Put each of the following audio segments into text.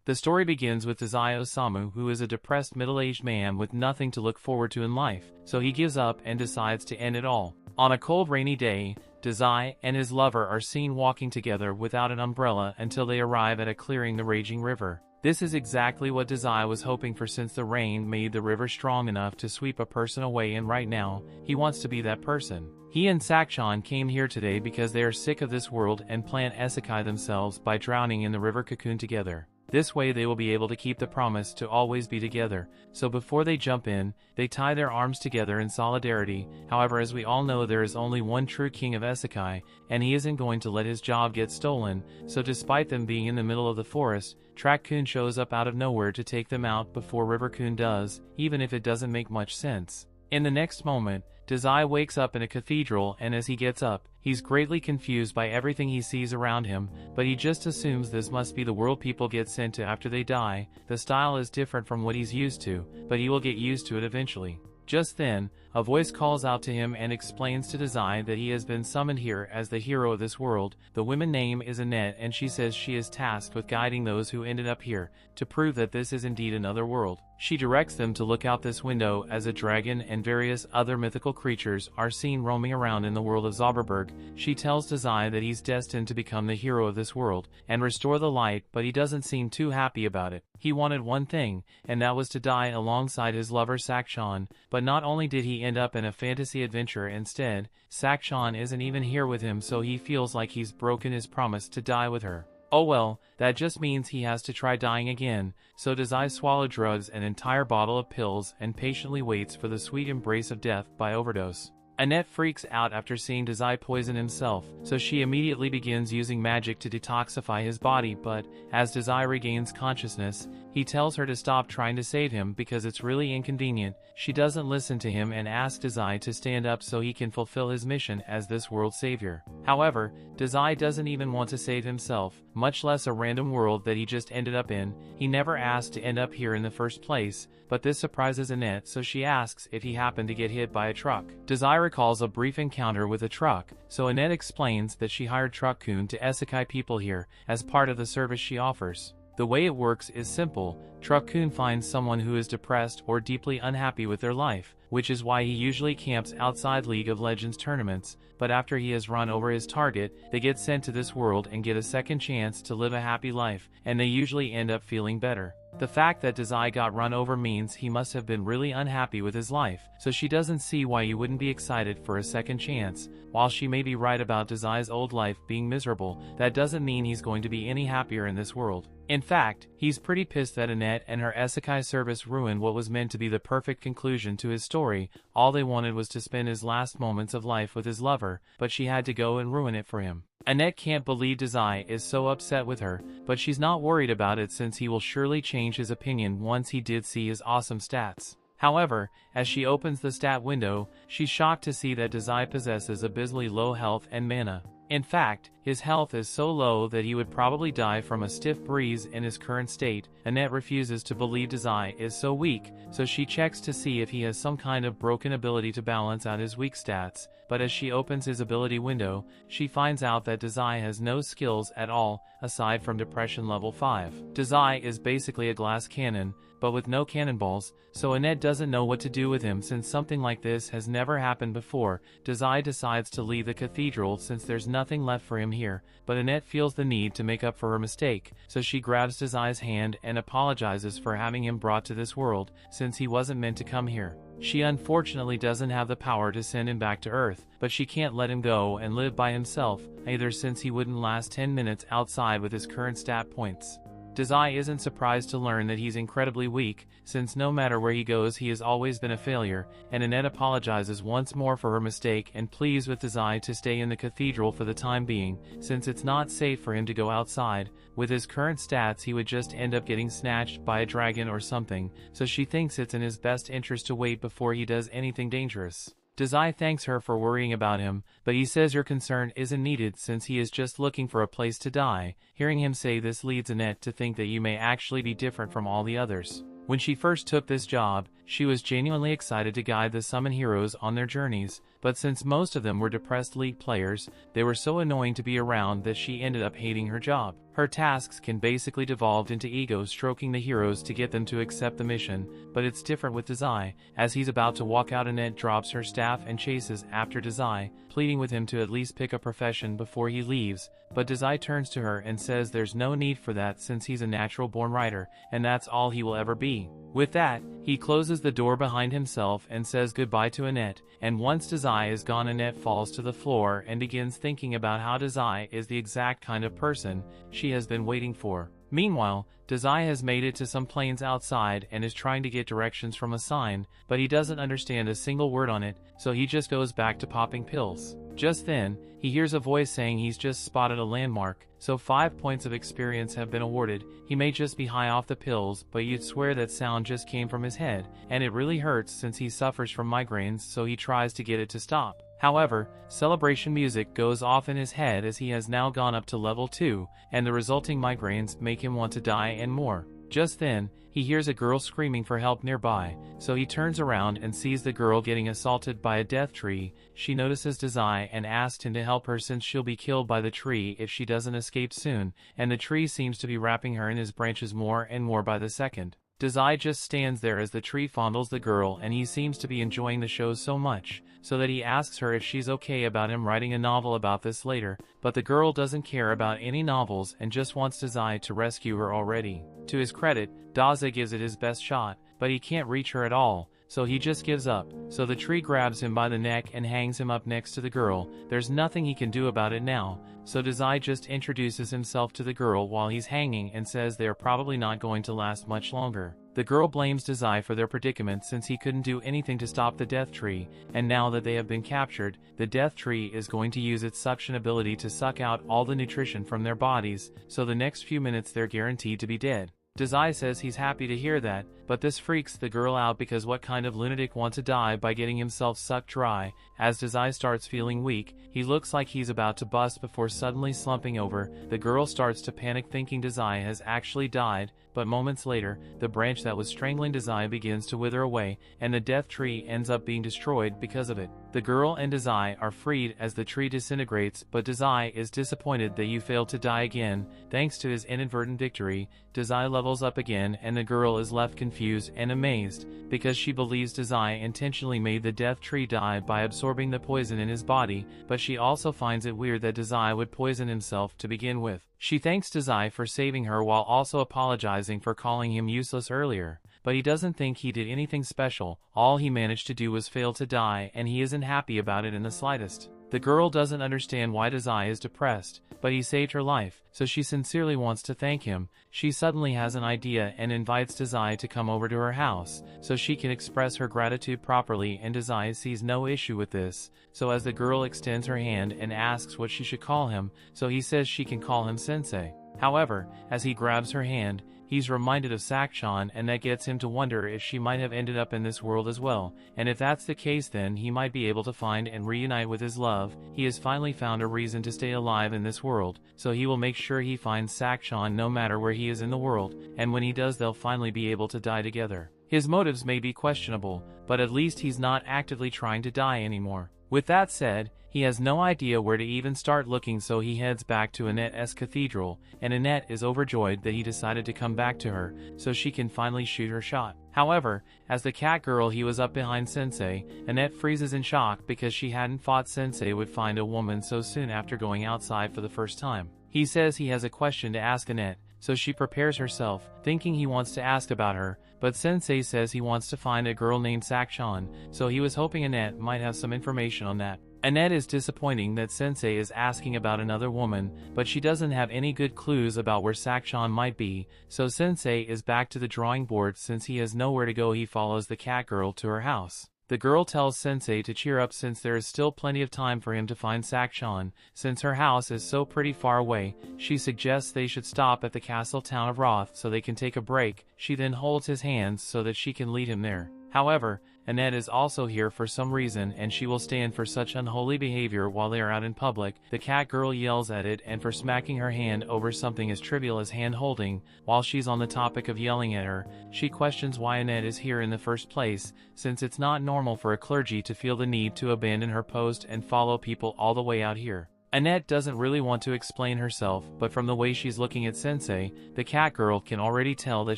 The story begins with Dazai Osamu, who is a depressed middle-aged man with nothing to look forward to in life, so he gives up and decides to end it all. On a cold rainy day, Dazai and his lover are seen walking together without an umbrella until they arrive at a clearing the raging river. This is exactly what Dazai was hoping for, since the rain made the river strong enough to sweep a person away, and right now, he wants to be that person. He and Sakchan came here today because they are sick of this world and plan isekai themselves by drowning in the river cocoon together. This way they will be able to keep the promise to always be together, so before they jump in, they tie their arms together in solidarity. However, as we all know, there is only one true king of isekai, and he isn't going to let his job get stolen, so despite them being in the middle of the forest, Track-kun shows up out of nowhere to take them out before River-kun does, even if it doesn't make much sense. In the next moment, Dazai wakes up in a cathedral, and as he gets up, he's greatly confused by everything he sees around him, but he just assumes this must be the world people get sent to after they die. The style is different from what he's used to, but he will get used to it eventually. Just then, a voice calls out to him and explains to Dazai that he has been summoned here as the hero of this world. The woman's name is Annette, and she says she is tasked with guiding those who ended up here, to prove that this is indeed another world. She directs them to look out this window as a dragon and various other mythical creatures are seen roaming around in the world of Zauberberg. She tells Dazai that he's destined to become the hero of this world and restore the light, but he doesn't seem too happy about it. He wanted one thing, and that was to die alongside his lover Sakchan, but not only did he end up in a fantasy adventure instead, Sakchan isn't even here with him, so he feels like he's broken his promise to die with her. Oh well, that just means he has to try dying again, so Dazai swallows drugs, an entire bottle of pills, and patiently waits for the sweet embrace of death by overdose. Annette freaks out after seeing Dazai poison himself, so she immediately begins using magic to detoxify his body, but as Dazai regains consciousness, he tells her to stop trying to save him because it's really inconvenient. She doesn't listen to him and asks Dazai to stand up so he can fulfill his mission as this world's savior. However, Dazai doesn't even want to save himself, much less a random world that he just ended up in. He never asked to end up here in the first place, but this surprises Annette, so she asks if he happened to get hit by a truck. Dazai recalls a brief encounter with a truck, so Annette explains that she hired Truck-kun to isekai people here as part of the service she offers. The way it works is simple. Truck-kun finds someone who is depressed or deeply unhappy with their life, which is why he usually camps outside League of Legends tournaments, but after he has run over his target, they get sent to this world and get a second chance to live a happy life, and they usually end up feeling better. The fact that Dazai got run over means he must have been really unhappy with his life, so she doesn't see why you wouldn't be excited for a second chance. While she may be right about Dazai's old life being miserable, that doesn't mean he's going to be any happier in this world. In fact, he's pretty pissed that Annette and her isekai service ruined what was meant to be the perfect conclusion to his story. All they wanted was to spend his last moments of life with his lover, but she had to go and ruin it for him. Annette can't believe Dazai is so upset with her, but she's not worried about it since he will surely change his opinion once he did see his awesome stats. However, as she opens the stat window, she's shocked to see that Dazai possesses abysmally low health and mana. In fact, his health is so low that he would probably die from a stiff breeze in his current state. Annette refuses to believe Dazai is so weak, so she checks to see if he has some kind of broken ability to balance out his weak stats, but as she opens his ability window, she finds out that Dazai has no skills at all, aside from Depression level 5. Dazai is basically a glass cannon, but with no cannonballs, so Annette doesn't know what to do with him since something like this has never happened before. Dazai decides to leave the cathedral since there's nothing left for him here, but Annette feels the need to make up for her mistake, so she grabs Dazai's hand and apologizes for having him brought to this world, since he wasn't meant to come here. She unfortunately doesn't have the power to send him back to Earth, but she can't let him go and live by himself, either, since he wouldn't last 10 minutes outside with his current stat points. Dazai isn't surprised to learn that he's incredibly weak, since no matter where he goes he has always been a failure, and Annette apologizes once more for her mistake and pleads with Dazai to stay in the cathedral for the time being, since it's not safe for him to go outside. With his current stats he would just end up getting snatched by a dragon or something, so she thinks it's in his best interest to wait before he does anything dangerous. Dazai thanks her for worrying about him, but he says her concern isn't needed since he is just looking for a place to die. Hearing him say this leads Annette to think that you may actually be different from all the others. When she first took this job, she was genuinely excited to guide the summon heroes on their journeys, but since most of them were depressed League players, they were so annoying to be around that she ended up hating her job. Her tasks can basically devolve into ego stroking the heroes to get them to accept the mission, but it's different with Dries. As he's about to walk out, Annette drops her staff and chases after Dries, pleading with him to at least pick a profession before he leaves, but Dries turns to her and says there's no need for that since he's a natural-born writer, and that's all he will ever be. With that, he closes the door behind himself and says goodbye to Annette, and once Dries is gone, Annette falls to the floor and begins thinking about how Dries is the exact kind of person she has been waiting for. Meanwhile, Dries has made it to some plains outside and is trying to get directions from a sign, but he doesn't understand a single word on it, so he just goes back to popping pills. Just then, he hears a voice saying he's just spotted a landmark, so 5 points of experience have been awarded. He may just be high off the pills, but you'd swear that sound just came from his head, and it really hurts since he suffers from migraines, so he tries to get it to stop. However, celebration music goes off in his head as he has now gone up to level 2, and the resulting migraines make him want to die and more. Just then, he hears a girl screaming for help nearby, so he turns around and sees the girl getting assaulted by a death tree. She notices Dries and asks him to help her since she'll be killed by the tree if she doesn't escape soon, and the tree seems to be wrapping her in his branches more and more by the second. Dries just stands there as the tree fondles the girl, and he seems to be enjoying the show so much, so that he asks her if she's okay about him writing a novel about this later, but the girl doesn't care about any novels and just wants Dries to rescue her already. To his credit, Dries gives it his best shot, but he can't reach her at all, so he just gives up. So the tree grabs him by the neck and hangs him up next to the girl. There's nothing he can do about it now, so Dries just introduces himself to the girl while he's hanging and says they're probably not going to last much longer. The girl blames Dries for their predicament since he couldn't do anything to stop the death tree, and now that they have been captured, the death tree is going to use its suction ability to suck out all the nutrition from their bodies, so the next few minutes they're guaranteed to be dead. Dries says he's happy to hear that, but this freaks the girl out because what kind of lunatic wants to die by getting himself sucked dry? As Dries starts feeling weak, he looks like he's about to bust before suddenly slumping over. The girl starts to panic thinking Dries has actually died, but moments later, the branch that was strangling Dries begins to wither away, and the death tree ends up being destroyed because of it. The girl and Dries are freed as the tree disintegrates, but Dries is disappointed that you failed to die again. Thanks to his inadvertent victory, Dries levels up again, and the girl is left confused and amazed, because she believes Dries intentionally made the death tree die by absorbing the poison in his body, but she also finds it weird that Dries would poison himself to begin with. She thanks Dries for saving her while also apologizing for calling him useless earlier, but he doesn't think he did anything special. All he managed to do was fail to die, and he isn't happy about it in the slightest. The girl doesn't understand why Dries is depressed, but he saved her life, so she sincerely wants to thank him. She suddenly has an idea and invites Dries to come over to her house, so she can express her gratitude properly, and Dries sees no issue with this. So as the girl extends her hand and asks what she should call him, so he says she can call him Sensei. However, as he grabs her hand, he's reminded of Sakchan, and that gets him to wonder if she might have ended up in this world as well, and if that's the case then he might be able to find and reunite with his love. He has finally found a reason to stay alive in this world, so he will make sure he finds Sakchan no matter where he is in the world, and when he does they'll finally be able to die together. His motives may be questionable, but at least he's not actively trying to die anymore. With that said, he has no idea where to even start looking, so he heads back to Annette's cathedral, and Annette is overjoyed that he decided to come back to her, so she can finally shoot her shot. However, as the cat girl he was up behind Sensei, Annette freezes in shock because she hadn't thought Sensei would find a woman so soon after going outside for the first time. He says he has a question to ask Annette, so she prepares herself, thinking he wants to ask about her, but Sensei says he wants to find a girl named Sakchan, so he was hoping Annette might have some information on that. Annette is disappointing that Sensei is asking about another woman, but she doesn't have any good clues about where Sakchan might be, so Sensei is back to the drawing board. Since he has nowhere to go, he follows the cat girl to her house. The girl tells Sensei to cheer up since there is still plenty of time for him to find Sakchan. Since her house is so pretty far away, she suggests they should stop at the castle town of Roth so they can take a break. She then holds his hands so that she can lead him there. However, Annette is also here for some reason and she will stand for such unholy behavior while they are out in public. The cat girl yells at it and for smacking her hand over something as trivial as hand holding. While she's on the topic of yelling at her, she questions why Annette is here in the first place, since it's not normal for a clergy to feel the need to abandon her post and follow people all the way out here. Annette doesn't really want to explain herself, but from the way she's looking at Sensei, the cat girl can already tell that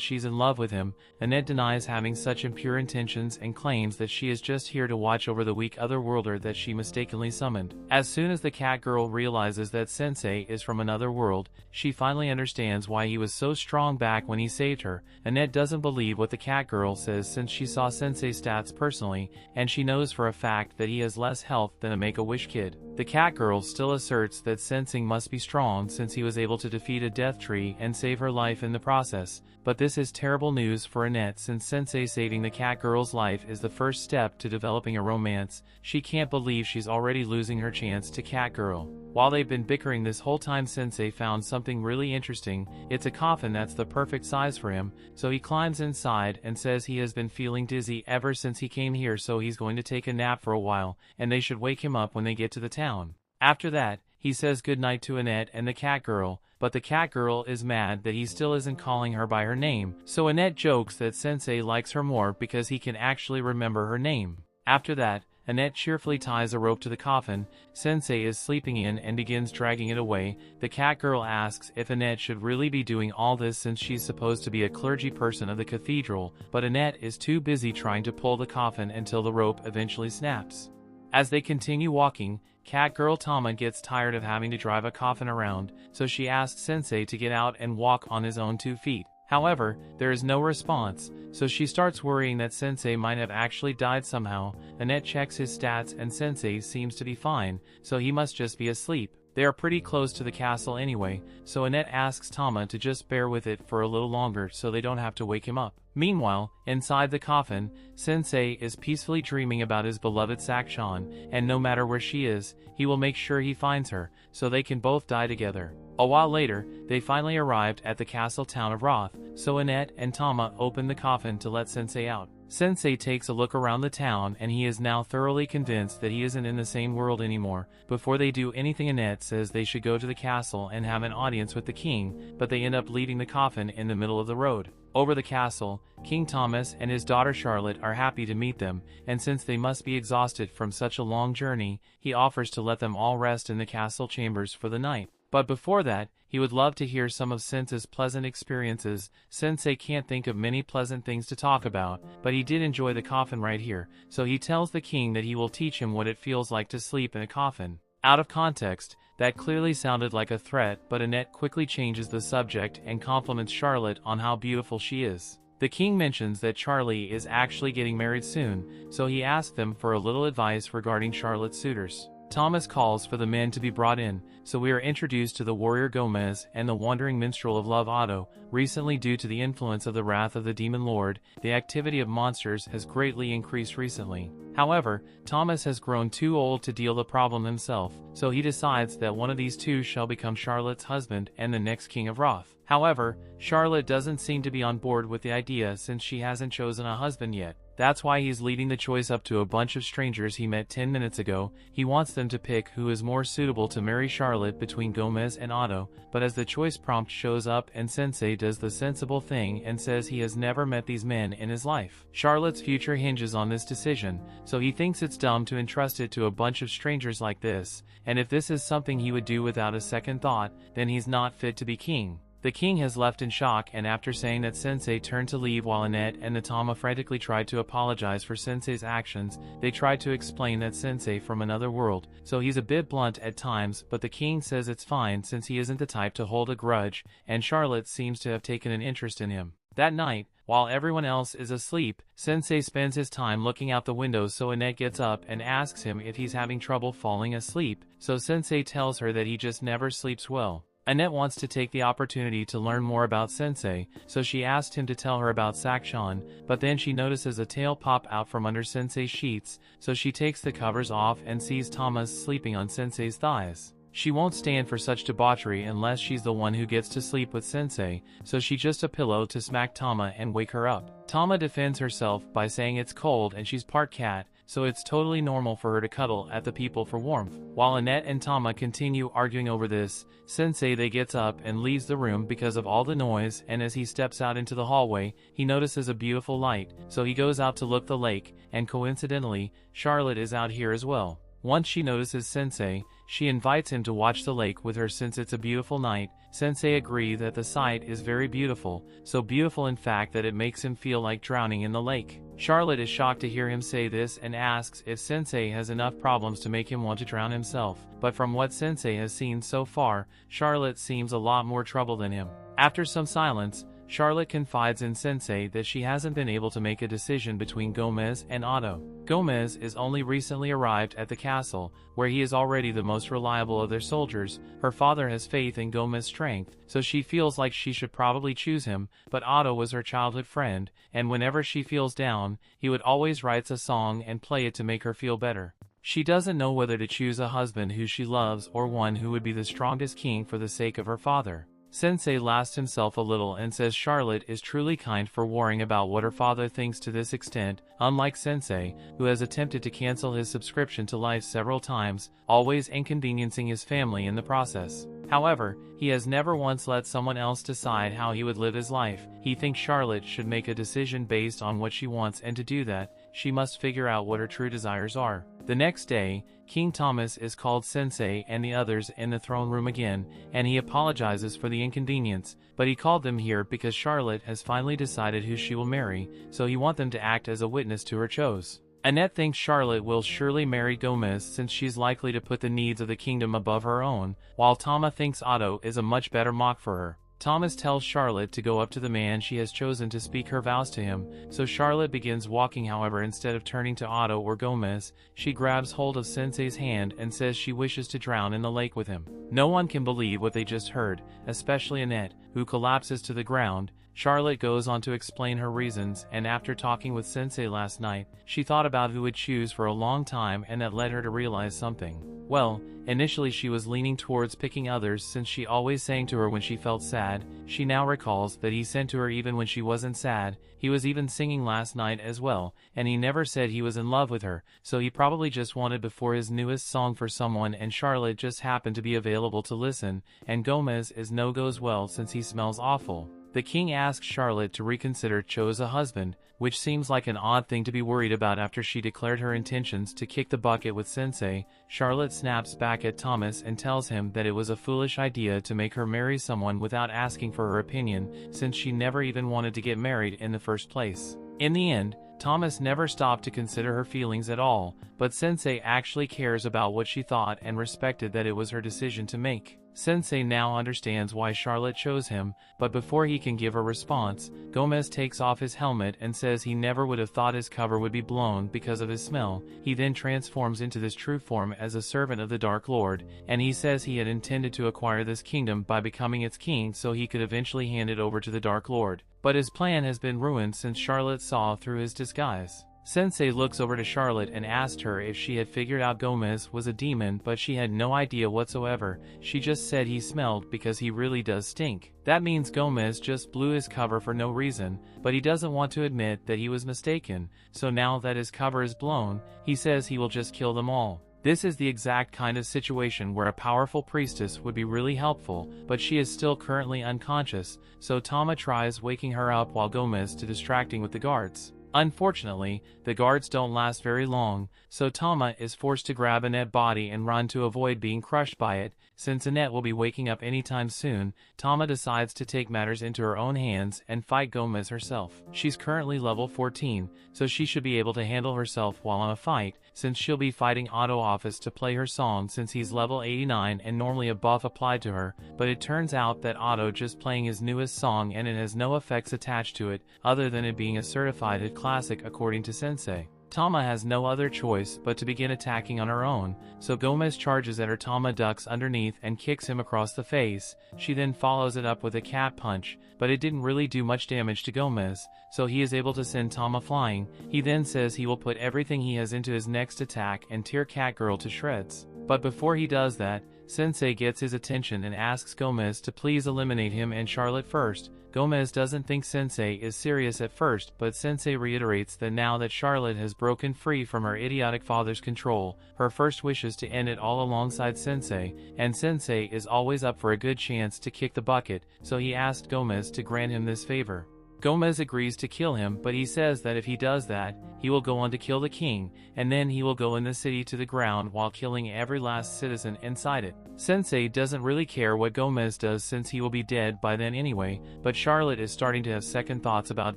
she's in love with him. Annette denies having such impure intentions and claims that she is just here to watch over the weak otherworlder that she mistakenly summoned. As soon as the cat girl realizes that Sensei is from another world, she finally understands why he was so strong back when he saved her. Annette doesn't believe what the cat girl says since she saw Sensei's stats personally, and she knows for a fact that he has less health than a Make-A-Wish kid. The cat girl still asserts that Sensei must be strong since he was able to defeat a death tree and save her life in the process, but this is terrible news for Annette since Sensei saving the cat girl's life is the first step to developing a romance. She can't believe she's already losing her chance to cat girl. While they've been bickering this whole time, Sensei found something really interesting. It's a coffin that's the perfect size for him, so he climbs inside and says he has been feeling dizzy ever since he came here, so he's going to take a nap for a while, and they should wake him up when they get to the town. After that, he says goodnight to Annette and the cat girl, but the cat girl is mad that he still isn't calling her by her name, so Annette jokes that Sensei likes her more because he can actually remember her name. After that, Annette cheerfully ties a rope to the coffin Sensei is sleeping in and begins dragging it away. The cat girl asks if Annette should really be doing all this since she's supposed to be a clergy person of the cathedral, but Annette is too busy trying to pull the coffin until the rope eventually snaps. As they continue walking, cat girl Tama gets tired of having to drive a coffin around, so she asks Sensei to get out and walk on his own 2 feet. However, there is no response, so she starts worrying that Sensei might have actually died somehow. Annette checks his stats and Sensei seems to be fine, so he must just be asleep. They are pretty close to the castle anyway, so Annette asks Tama to just bear with it for a little longer so they don't have to wake him up. Meanwhile, inside the coffin, Sensei is peacefully dreaming about his beloved Sakshan, and no matter where she is, he will make sure he finds her, so they can both die together. A while later, they finally arrived at the castle town of Roth, so Annette and Tama open the coffin to let Sensei out. Sensei takes a look around the town and he is now thoroughly convinced that he isn't in the same world anymore. Before they do anything, Annette says they should go to the castle and have an audience with the king, but they end up leaving the coffin in the middle of the road. Over the castle, King Thomas and his daughter Charlotte are happy to meet them, and since they must be exhausted from such a long journey, he offers to let them all rest in the castle chambers for the night. But before that, he would love to hear some of Sensei's pleasant experiences. Sensei can't think of many pleasant things to talk about, but he did enjoy the coffin right here, so he tells the king that he will teach him what it feels like to sleep in a coffin. Out of context, that clearly sounded like a threat, but Annette quickly changes the subject and compliments Charlotte on how beautiful she is. The king mentions that Charlie is actually getting married soon, so he asks them for a little advice regarding Charlotte's suitors. Thomas calls for the men to be brought in, so we are introduced to the warrior Gomez and the wandering minstrel of love Otto. Recently, due to the influence of the wrath of the demon lord, the activity of monsters has greatly increased recently. However, Thomas has grown too old to deal the problem himself, so he decides that one of these two shall become Charlotte's husband and the next king of Roth. However, Charlotte doesn't seem to be on board with the idea since she hasn't chosen a husband yet. That's why he's leading the choice up to a bunch of strangers he met 10 minutes ago. He wants them to pick who is more suitable to marry Charlotte between Gomez and Otto, but as the choice prompt shows up and Sensei does the sensible thing and says he has never met these men in his life. Charlotte's future hinges on this decision, so he thinks it's dumb to entrust it to a bunch of strangers like this, and if this is something he would do without a second thought, then he's not fit to be king. The king has left in shock, and after saying that Sensei turned to leave while Annette and Natama frantically tried to apologize for Sensei's actions, they tried to explain that Sensei from another world, so he's a bit blunt at times, but the king says it's fine since he isn't the type to hold a grudge, and Charlotte seems to have taken an interest in him. That night, while everyone else is asleep, Sensei spends his time looking out the window, so Annette gets up and asks him if he's having trouble falling asleep, so Sensei tells her that he just never sleeps well. Annette wants to take the opportunity to learn more about Sensei, so she asked him to tell her about Sakshan, but then she notices a tail pop out from under Sensei's sheets, so she takes the covers off and sees Thomas sleeping on Sensei's thighs. She won't stand for such debauchery unless she's the one who gets to sleep with Sensei, so she just a pillow to smack Tama and wake her up. Tama defends herself by saying it's cold and she's part cat, so it's totally normal for her to cuddle at the people for warmth. While Annette and Tama continue arguing over this, Sensei they gets up and leaves the room because of all the noise, and as he steps out into the hallway, he notices a beautiful light, so he goes out to look the lake, and coincidentally, Charlotte is out here as well. Once she notices Sensei, she invites him to watch the lake with her since it's a beautiful night. Sensei agrees that the sight is very beautiful, so beautiful in fact that it makes him feel like drowning in the lake. Charlotte is shocked to hear him say this and asks if Sensei has enough problems to make him want to drown himself, but from what Sensei has seen so far, Charlotte seems a lot more trouble than him. After some silence, Charlotte confides in Sensei that she hasn't been able to make a decision between Gomez and Otto. Gomez is only recently arrived at the castle, where he is already the most reliable of their soldiers. Her father has faith in Gomez's strength, so she feels like she should probably choose him, but Otto was her childhood friend, and whenever she feels down, he would always write a song and play it to make her feel better. She doesn't know whether to choose a husband who she loves or one who would be the strongest king for the sake of her father. Sensei laughs himself a little and says Charlotte is truly kind for worrying about what her father thinks to this extent, unlike Sensei, who has attempted to cancel his subscription to Life several times, always inconveniencing his family in the process. However, he has never once let someone else decide how he would live his life. He thinks Charlotte should make a decision based on what she wants, and to do that, she must figure out what her true desires are. The next day, King Thomas is called Sensei and the others in the throne room again, and he apologizes for the inconvenience, but he called them here because Charlotte has finally decided who she will marry, so he wants them to act as a witness to her choice. Annette thinks Charlotte will surely marry Gomez since she's likely to put the needs of the kingdom above her own, while Tama thinks Otto is a much better mock for her. Thomas tells Charlotte to go up to the man she has chosen to speak her vows to him, so Charlotte begins walking. However, instead of turning to Otto or Gomez, she grabs hold of Sensei's hand and says she wishes to drown in the lake with him. No one can believe what they just heard, especially Annette, who collapses to the ground. Charlotte goes on to explain her reasons, and after talking with Sensei last night, she thought about who would choose for a long time, and that led her to realize something. Well, initially she was leaning towards picking others since she always sang to her when she felt sad. She now recalls that he sang to her even when she wasn't sad. He was even singing last night as well, and he never said he was in love with her, so he probably just wanted before his newest song for someone, and Charlotte just happened to be available to listen, and Gomez is no goes well since he smells awful. The king asks Charlotte to reconsider chose a husband, which seems like an odd thing to be worried about after she declared her intentions to kick the bucket with Sensei. Charlotte snaps back at Thomas and tells him that it was a foolish idea to make her marry someone without asking for her opinion, since she never even wanted to get married in the first place. In the end, Thomas never stopped to consider her feelings at all, but Sensei actually cares about what she thought and respected that it was her decision to make. Sensei now understands why Charlotte chose him, but before he can give a response, Gomez takes off his helmet and says he never would have thought his cover would be blown because of his smell. He then transforms into this true form as a servant of the Dark Lord, and he says he had intended to acquire this kingdom by becoming its king so he could eventually hand it over to the Dark Lord. But his plan has been ruined since Charlotte saw through his disguise. Sensei looks over to Charlotte and asked her if she had figured out Gomez was a demon, but she had no idea whatsoever. She just said he smelled because he really does stink. That means Gomez just blew his cover for no reason, but he doesn't want to admit that he was mistaken, so now that his cover is blown, he says he will just kill them all. This is the exact kind of situation where a powerful priestess would be really helpful, but she is still currently unconscious, so Tama tries waking her up while Gomez is distracting with the guards. Unfortunately, the guards don't last very long, so Tama is forced to grab Annette's body and run to avoid being crushed by it. Since Annette will be waking up anytime soon, Tama decides to take matters into her own hands and fight Gomez herself. She's currently level 14, so she should be able to handle herself while on a fight, since she'll be fighting Otto Office to play her song since he's level 89 and normally a buff applied to her, but it turns out that Otto just playing his newest song and it has no effects attached to it, other than it being a certified hit classic according to Sensei. Tama has no other choice but to begin attacking on her own, so Gomez charges at her. Tama ducks underneath and kicks him across the face. She then follows it up with a cat punch, but it didn't really do much damage to Gomez, so he is able to send Tama flying. He then says he will put everything he has into his next attack and tear Catgirl to shreds. But before he does that, Sensei gets his attention and asks Gomez to please eliminate him and Charlotte first. Gomez doesn't think Sensei is serious at first, but Sensei reiterates that now that Charlotte has broken free from her idiotic father's control, her first wish is to end it all alongside Sensei, and Sensei is always up for a good chance to kick the bucket, so he asked Gomez to grant him this favor. Gomez agrees to kill him, but he says that if he does that, he will go on to kill the king, and then he will go in the city to the ground while killing every last citizen inside it. Sensei doesn't really care what Gomez does since he will be dead by then anyway, but Charlotte is starting to have second thoughts about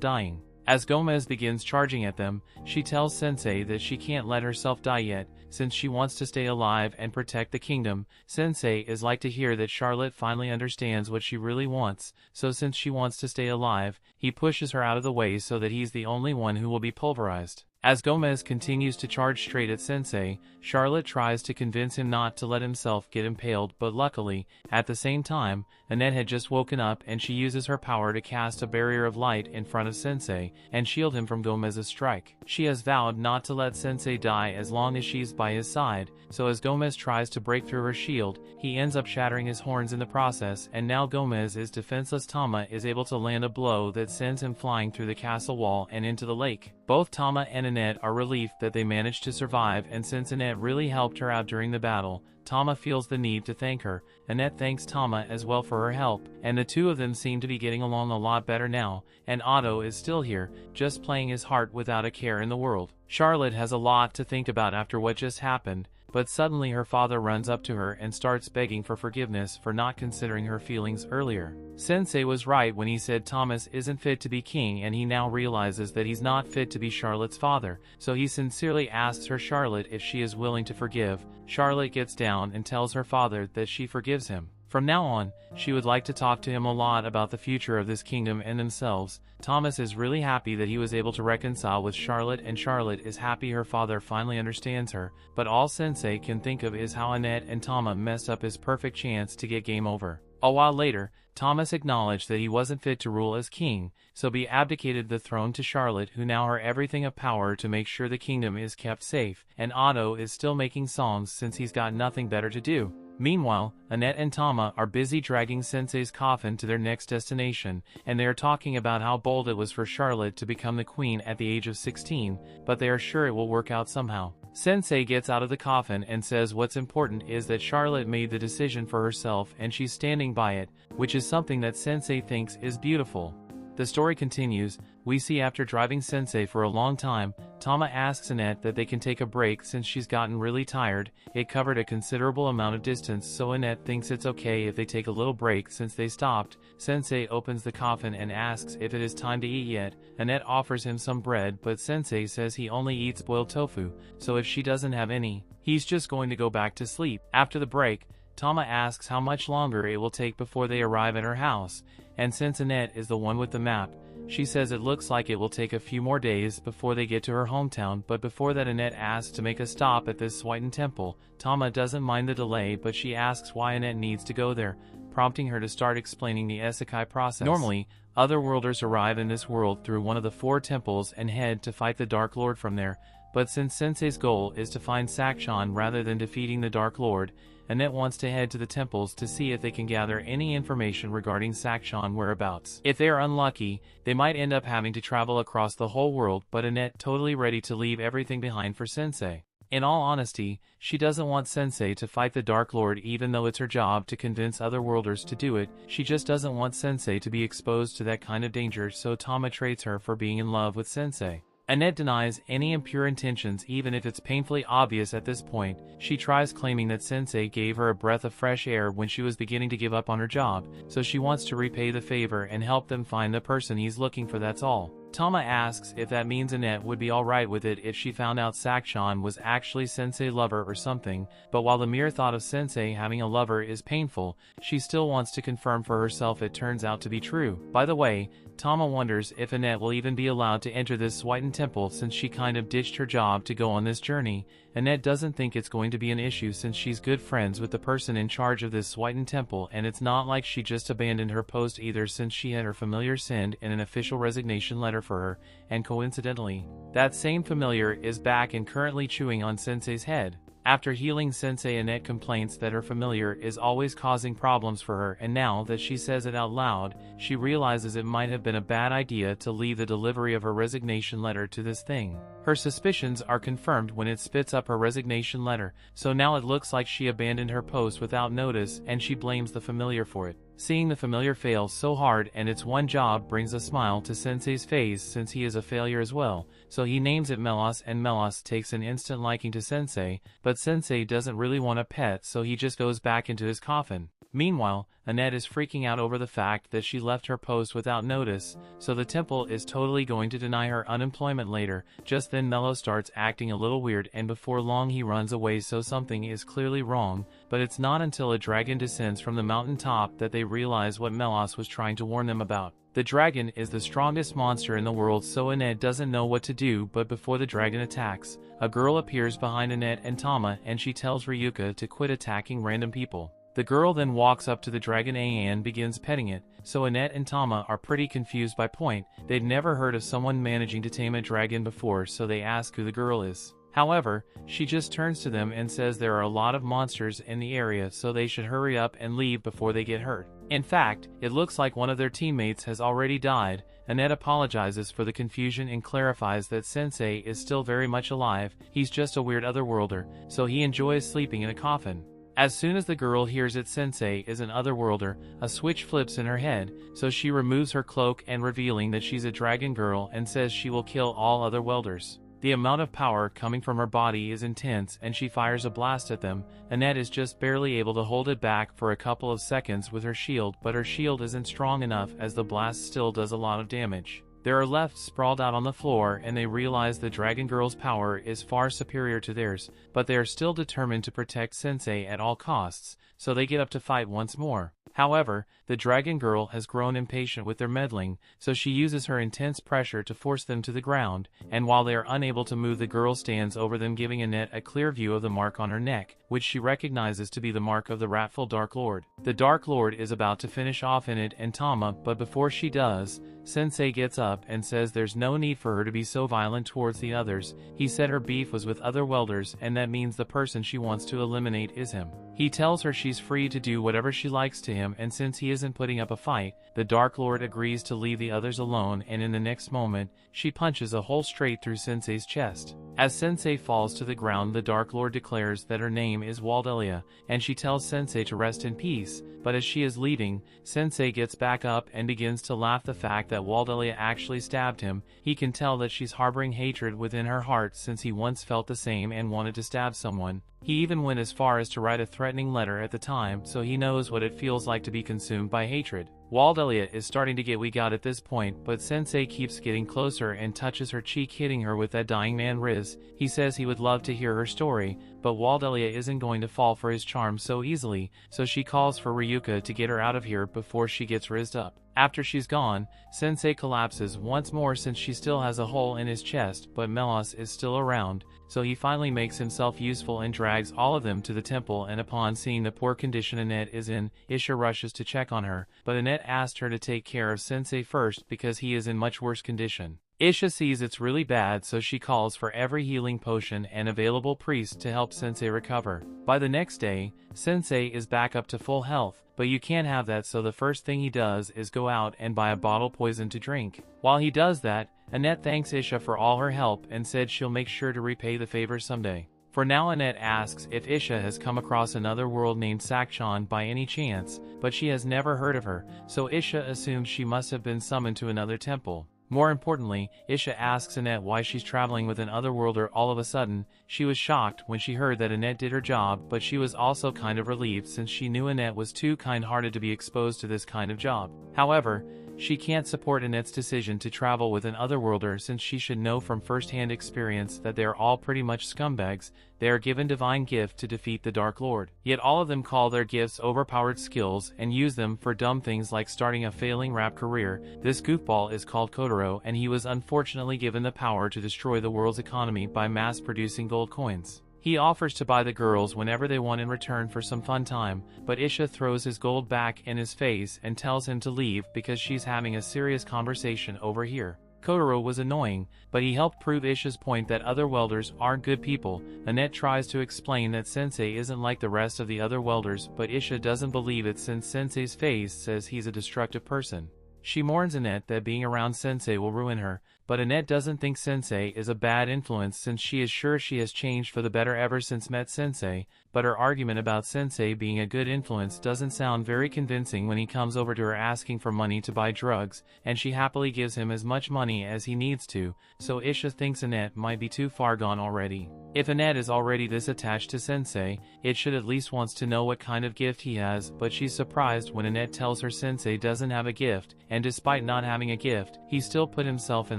dying. As Gomez begins charging at them, she tells Sensei that she can't let herself die yet, since she wants to stay alive and protect the kingdom. Sensei is like to hear that Charlotte finally understands what she really wants, so since she wants to stay alive, he pushes her out of the way so that he's the only one who will be pulverized. As Gomez continues to charge straight at Sensei, Charlotte tries to convince him not to let himself get impaled, but luckily, at the same time, Annette had just woken up and she uses her power to cast a barrier of light in front of Sensei and shield him from Gomez's strike. She has vowed not to let Sensei die as long as she's by his side, so as Gomez tries to break through her shield, he ends up shattering his horns in the process, and now Gomez is defenseless. Tama is able to land a blow that sends him flying through the castle wall and into the lake. Both Tama and Annette are relieved that they managed to survive, and since Annette really helped her out during the battle, Tama feels the need to thank her. Annette thanks Tama as well for her help, and the two of them seem to be getting along a lot better now, and Otto is still here, just playing his heart without a care in the world. Charlotte has a lot to think about after what just happened, but suddenly her father runs up to her and starts begging for forgiveness for not considering her feelings earlier. Sensei was right when he said Thomas isn't fit to be king, and he now realizes that he's not fit to be Charlotte's father, so he sincerely asks her Charlotte if she is willing to forgive. Charlotte gets down and tells her father that she forgives him. From now on, she would like to talk to him a lot about the future of this kingdom and themselves. Thomas is really happy that he was able to reconcile with Charlotte, and Charlotte is happy her father finally understands her, but all Sensei can think of is how Annette and Tama messed up his perfect chance to get game over. A while later, Thomas acknowledged that he wasn't fit to rule as king, so he abdicated the throne to Charlotte, who now has everything of power to make sure the kingdom is kept safe, and Otto is still making songs since he's got nothing better to do. Meanwhile, Annette and Tama are busy dragging Sensei's coffin to their next destination, and they are talking about how bold it was for Charlotte to become the queen at the age of 16, but they are sure it will work out somehow. Sensei gets out of the coffin and says what's important is that Charlotte made the decision for herself and she's standing by it, which is something that Sensei thinks is beautiful. The story continues. We see after driving Sensei for a long time, Tama asks Annette that they can take a break since she's gotten really tired. It covered a considerable amount of distance, so Annette thinks it's okay if they take a little break since they stopped. Sensei opens the coffin and asks if it is time to eat yet. Annette offers him some bread, but Sensei says he only eats boiled tofu, so if she doesn't have any, he's just going to go back to sleep. After the break, Tama asks how much longer it will take before they arrive at her house, and since Annette is the one with the map, she says it looks like it will take a few more days before they get to her hometown, but before that Annette asks to make a stop at this Swighten temple. Tama doesn't mind the delay, but she asks why Annette needs to go there, prompting her to start explaining the isekai process. Normally, otherworlders arrive in this world through one of the 4 temples and head to fight the Dark Lord from there, but since Sensei's goal is to find Sakshan rather than defeating the Dark Lord, Annette wants to head to the temples to see if they can gather any information regarding Sakshan whereabouts. If they are unlucky, they might end up having to travel across the whole world, but Annette totally ready to leave everything behind for Sensei. In all honesty, she doesn't want Sensei to fight the Dark Lord even though it's her job to convince otherworlders to do it. She just doesn't want Sensei to be exposed to that kind of danger, so Tama trades her for being in love with Sensei. Annette denies any impure intentions even if it's painfully obvious at this point. She tries claiming that Sensei gave her a breath of fresh air when she was beginning to give up on her job, so she wants to repay the favor and help them find the person he's looking for, that's all. Tama asks if that means Annette would be alright with it if she found out Sakshan was actually Sensei's lover or something, but while the mere thought of Sensei having a lover is painful, she still wants to confirm for herself it turns out to be true. By the way, Tama wonders if Annette will even be allowed to enter this Swighten temple since she kind of ditched her job to go on this journey. Annette doesn't think it's going to be an issue since she's good friends with the person in charge of this Swighten temple, and it's not like she just abandoned her post either since she had her familiar send in an official resignation letter for her, and coincidentally, that same familiar is back and currently chewing on Sensei's head. After healing Sensei, Annette complains that her familiar is always causing problems for her, and now that she says it out loud, she realizes it might have been a bad idea to leave the delivery of her resignation letter to this thing. Her suspicions are confirmed when it spits up her resignation letter, so now it looks like she abandoned her post without notice, and she blames the familiar for it. Seeing the familiar fail so hard and its one job brings a smile to Sensei's face, since he is a failure as well, so he names it Melos, and Melos takes an instant liking to Sensei, but Sensei doesn't really want a pet, so he just goes back into his coffin. Meanwhile, Annette is freaking out over the fact that she left her post without notice, so the temple is totally going to deny her unemployment later. Just then Mello starts acting a little weird, and before long he runs away, so something is clearly wrong, but it's not until a dragon descends from the mountain top that they realize what Melos was trying to warn them about. The dragon is the strongest monster in the world, so Annette doesn't know what to do, but before the dragon attacks, a girl appears behind Annette and Tama, and she tells Ryuka to quit attacking random people. The girl then walks up to the dragon and begins petting it, so Annette and Tama are pretty confused by point. They'd never heard of someone managing to tame a dragon before, so they ask who the girl is. However, she just turns to them and says there are a lot of monsters in the area, so they should hurry up and leave before they get hurt. In fact, it looks like one of their teammates has already died. Annette apologizes for the confusion and clarifies that Sensei is still very much alive. He's just a weird otherworlder, so he enjoys sleeping in a coffin. As soon as the girl hears that Sensei is an otherworlder, a switch flips in her head, so she removes her cloak and revealing that she's a dragon girl, and says she will kill all other welders. The amount of power coming from her body is intense, and she fires a blast at them. Annette is just barely able to hold it back for a couple of seconds with her shield, but her shield isn't strong enough, as the blast still does a lot of damage. They are left sprawled out on the floor, and they realize the dragon girl's power is far superior to theirs, but they are still determined to protect Sensei at all costs, so they get up to fight once more. However, the dragon girl has grown impatient with their meddling, so she uses her intense pressure to force them to the ground, and while they are unable to move, the girl stands over them, giving Annette a clear view of the mark on her neck, which she recognizes to be the mark of the wrathful Dark Lord. The Dark Lord is about to finish off Annette and Tama, but before she does, Sensei gets up and says there's no need for her to be so violent towards the others. He said her beef was with other welders, and that means the person she wants to eliminate is him. He tells her she's free to do whatever she likes to him, and since he isn't putting up a fight, the Dark Lord agrees to leave the others alone, and in the next moment, she punches a hole straight through Sensei's chest. As Sensei falls to the ground, the Dark Lord declares that her name is Waldelia, and she tells Sensei to rest in peace, but as she is leaving, Sensei gets back up and begins to laugh the fact that Waldelia actually stabbed him. He can tell that she's harboring hatred within her heart, since he once felt the same and wanted to stab someone. He even went as far as to write a threatening letter at the time, so he knows what it feels like to be consumed by hatred. Waldelia is starting to get weak out at this point, but Sensei keeps getting closer and touches her cheek, hitting her with that dying man riz. He says he would love to hear her story, but Waldelia isn't going to fall for his charm so easily, so she calls for Ryuka to get her out of here before she gets rizzed up. After she's gone, Sensei collapses once more since she still has a hole in his chest, but Melos is still around, so he finally makes himself useful and drags all of them to the temple, and upon seeing the poor condition Annette is in, Esche rushes to check on her, but Annette asked her to take care of Sensei first because he is in much worse condition. Esche sees it's really bad, so she calls for every healing potion and available priest to help Sensei recover. By the next day, Sensei is back up to full health, but you can't have that, so the first thing he does is go out and buy a bottle poison to drink. While he does that, Annette thanks Esche for all her help and said she'll make sure to repay the favor someday. For now, Annette asks if Esche has come across another world named Sakchon by any chance, but she has never heard of her, so Esche assumes she must have been summoned to another temple. More importantly, Esche asks Annette why she's traveling with an otherworlder all of a sudden. She was shocked when she heard that Annette did her job, but she was also kind of relieved since she knew Annette was too kind-hearted to be exposed to this kind of job. However, she can't support Annette's decision to travel with an otherworlder since she should know from first-hand experience that they are all pretty much scumbags. They are given divine gift to defeat the Dark Lord. Yet all of them call their gifts overpowered skills and use them for dumb things like starting a failing rap career. This goofball is called Kotaro, and he was unfortunately given the power to destroy the world's economy by mass-producing gold coins. He offers to buy the girls whenever they want in return for some fun time, but Esche throws his gold back in his face and tells him to leave because she's having a serious conversation over here. Kotaro was annoying, but he helped prove Isha's point that other welders aren't good people. Annette tries to explain that Sensei isn't like the rest of the other welders, but Isha doesn't believe it since Sensei's face says he's a destructive person. She mourns Annette that being around Sensei will ruin her, but Annette doesn't think Sensei is a bad influence since she is sure she has changed for the better ever since met Sensei, but her argument about Sensei being a good influence doesn't sound very convincing when he comes over to her asking for money to buy drugs, and she happily gives him as much money as he needs to, so Isha thinks Annette might be too far gone already. If Annette is already this attached to Sensei, it should at least wants to know what kind of gift he has, but she's surprised when Annette tells her Sensei doesn't have a gift, and despite not having a gift, he still put himself in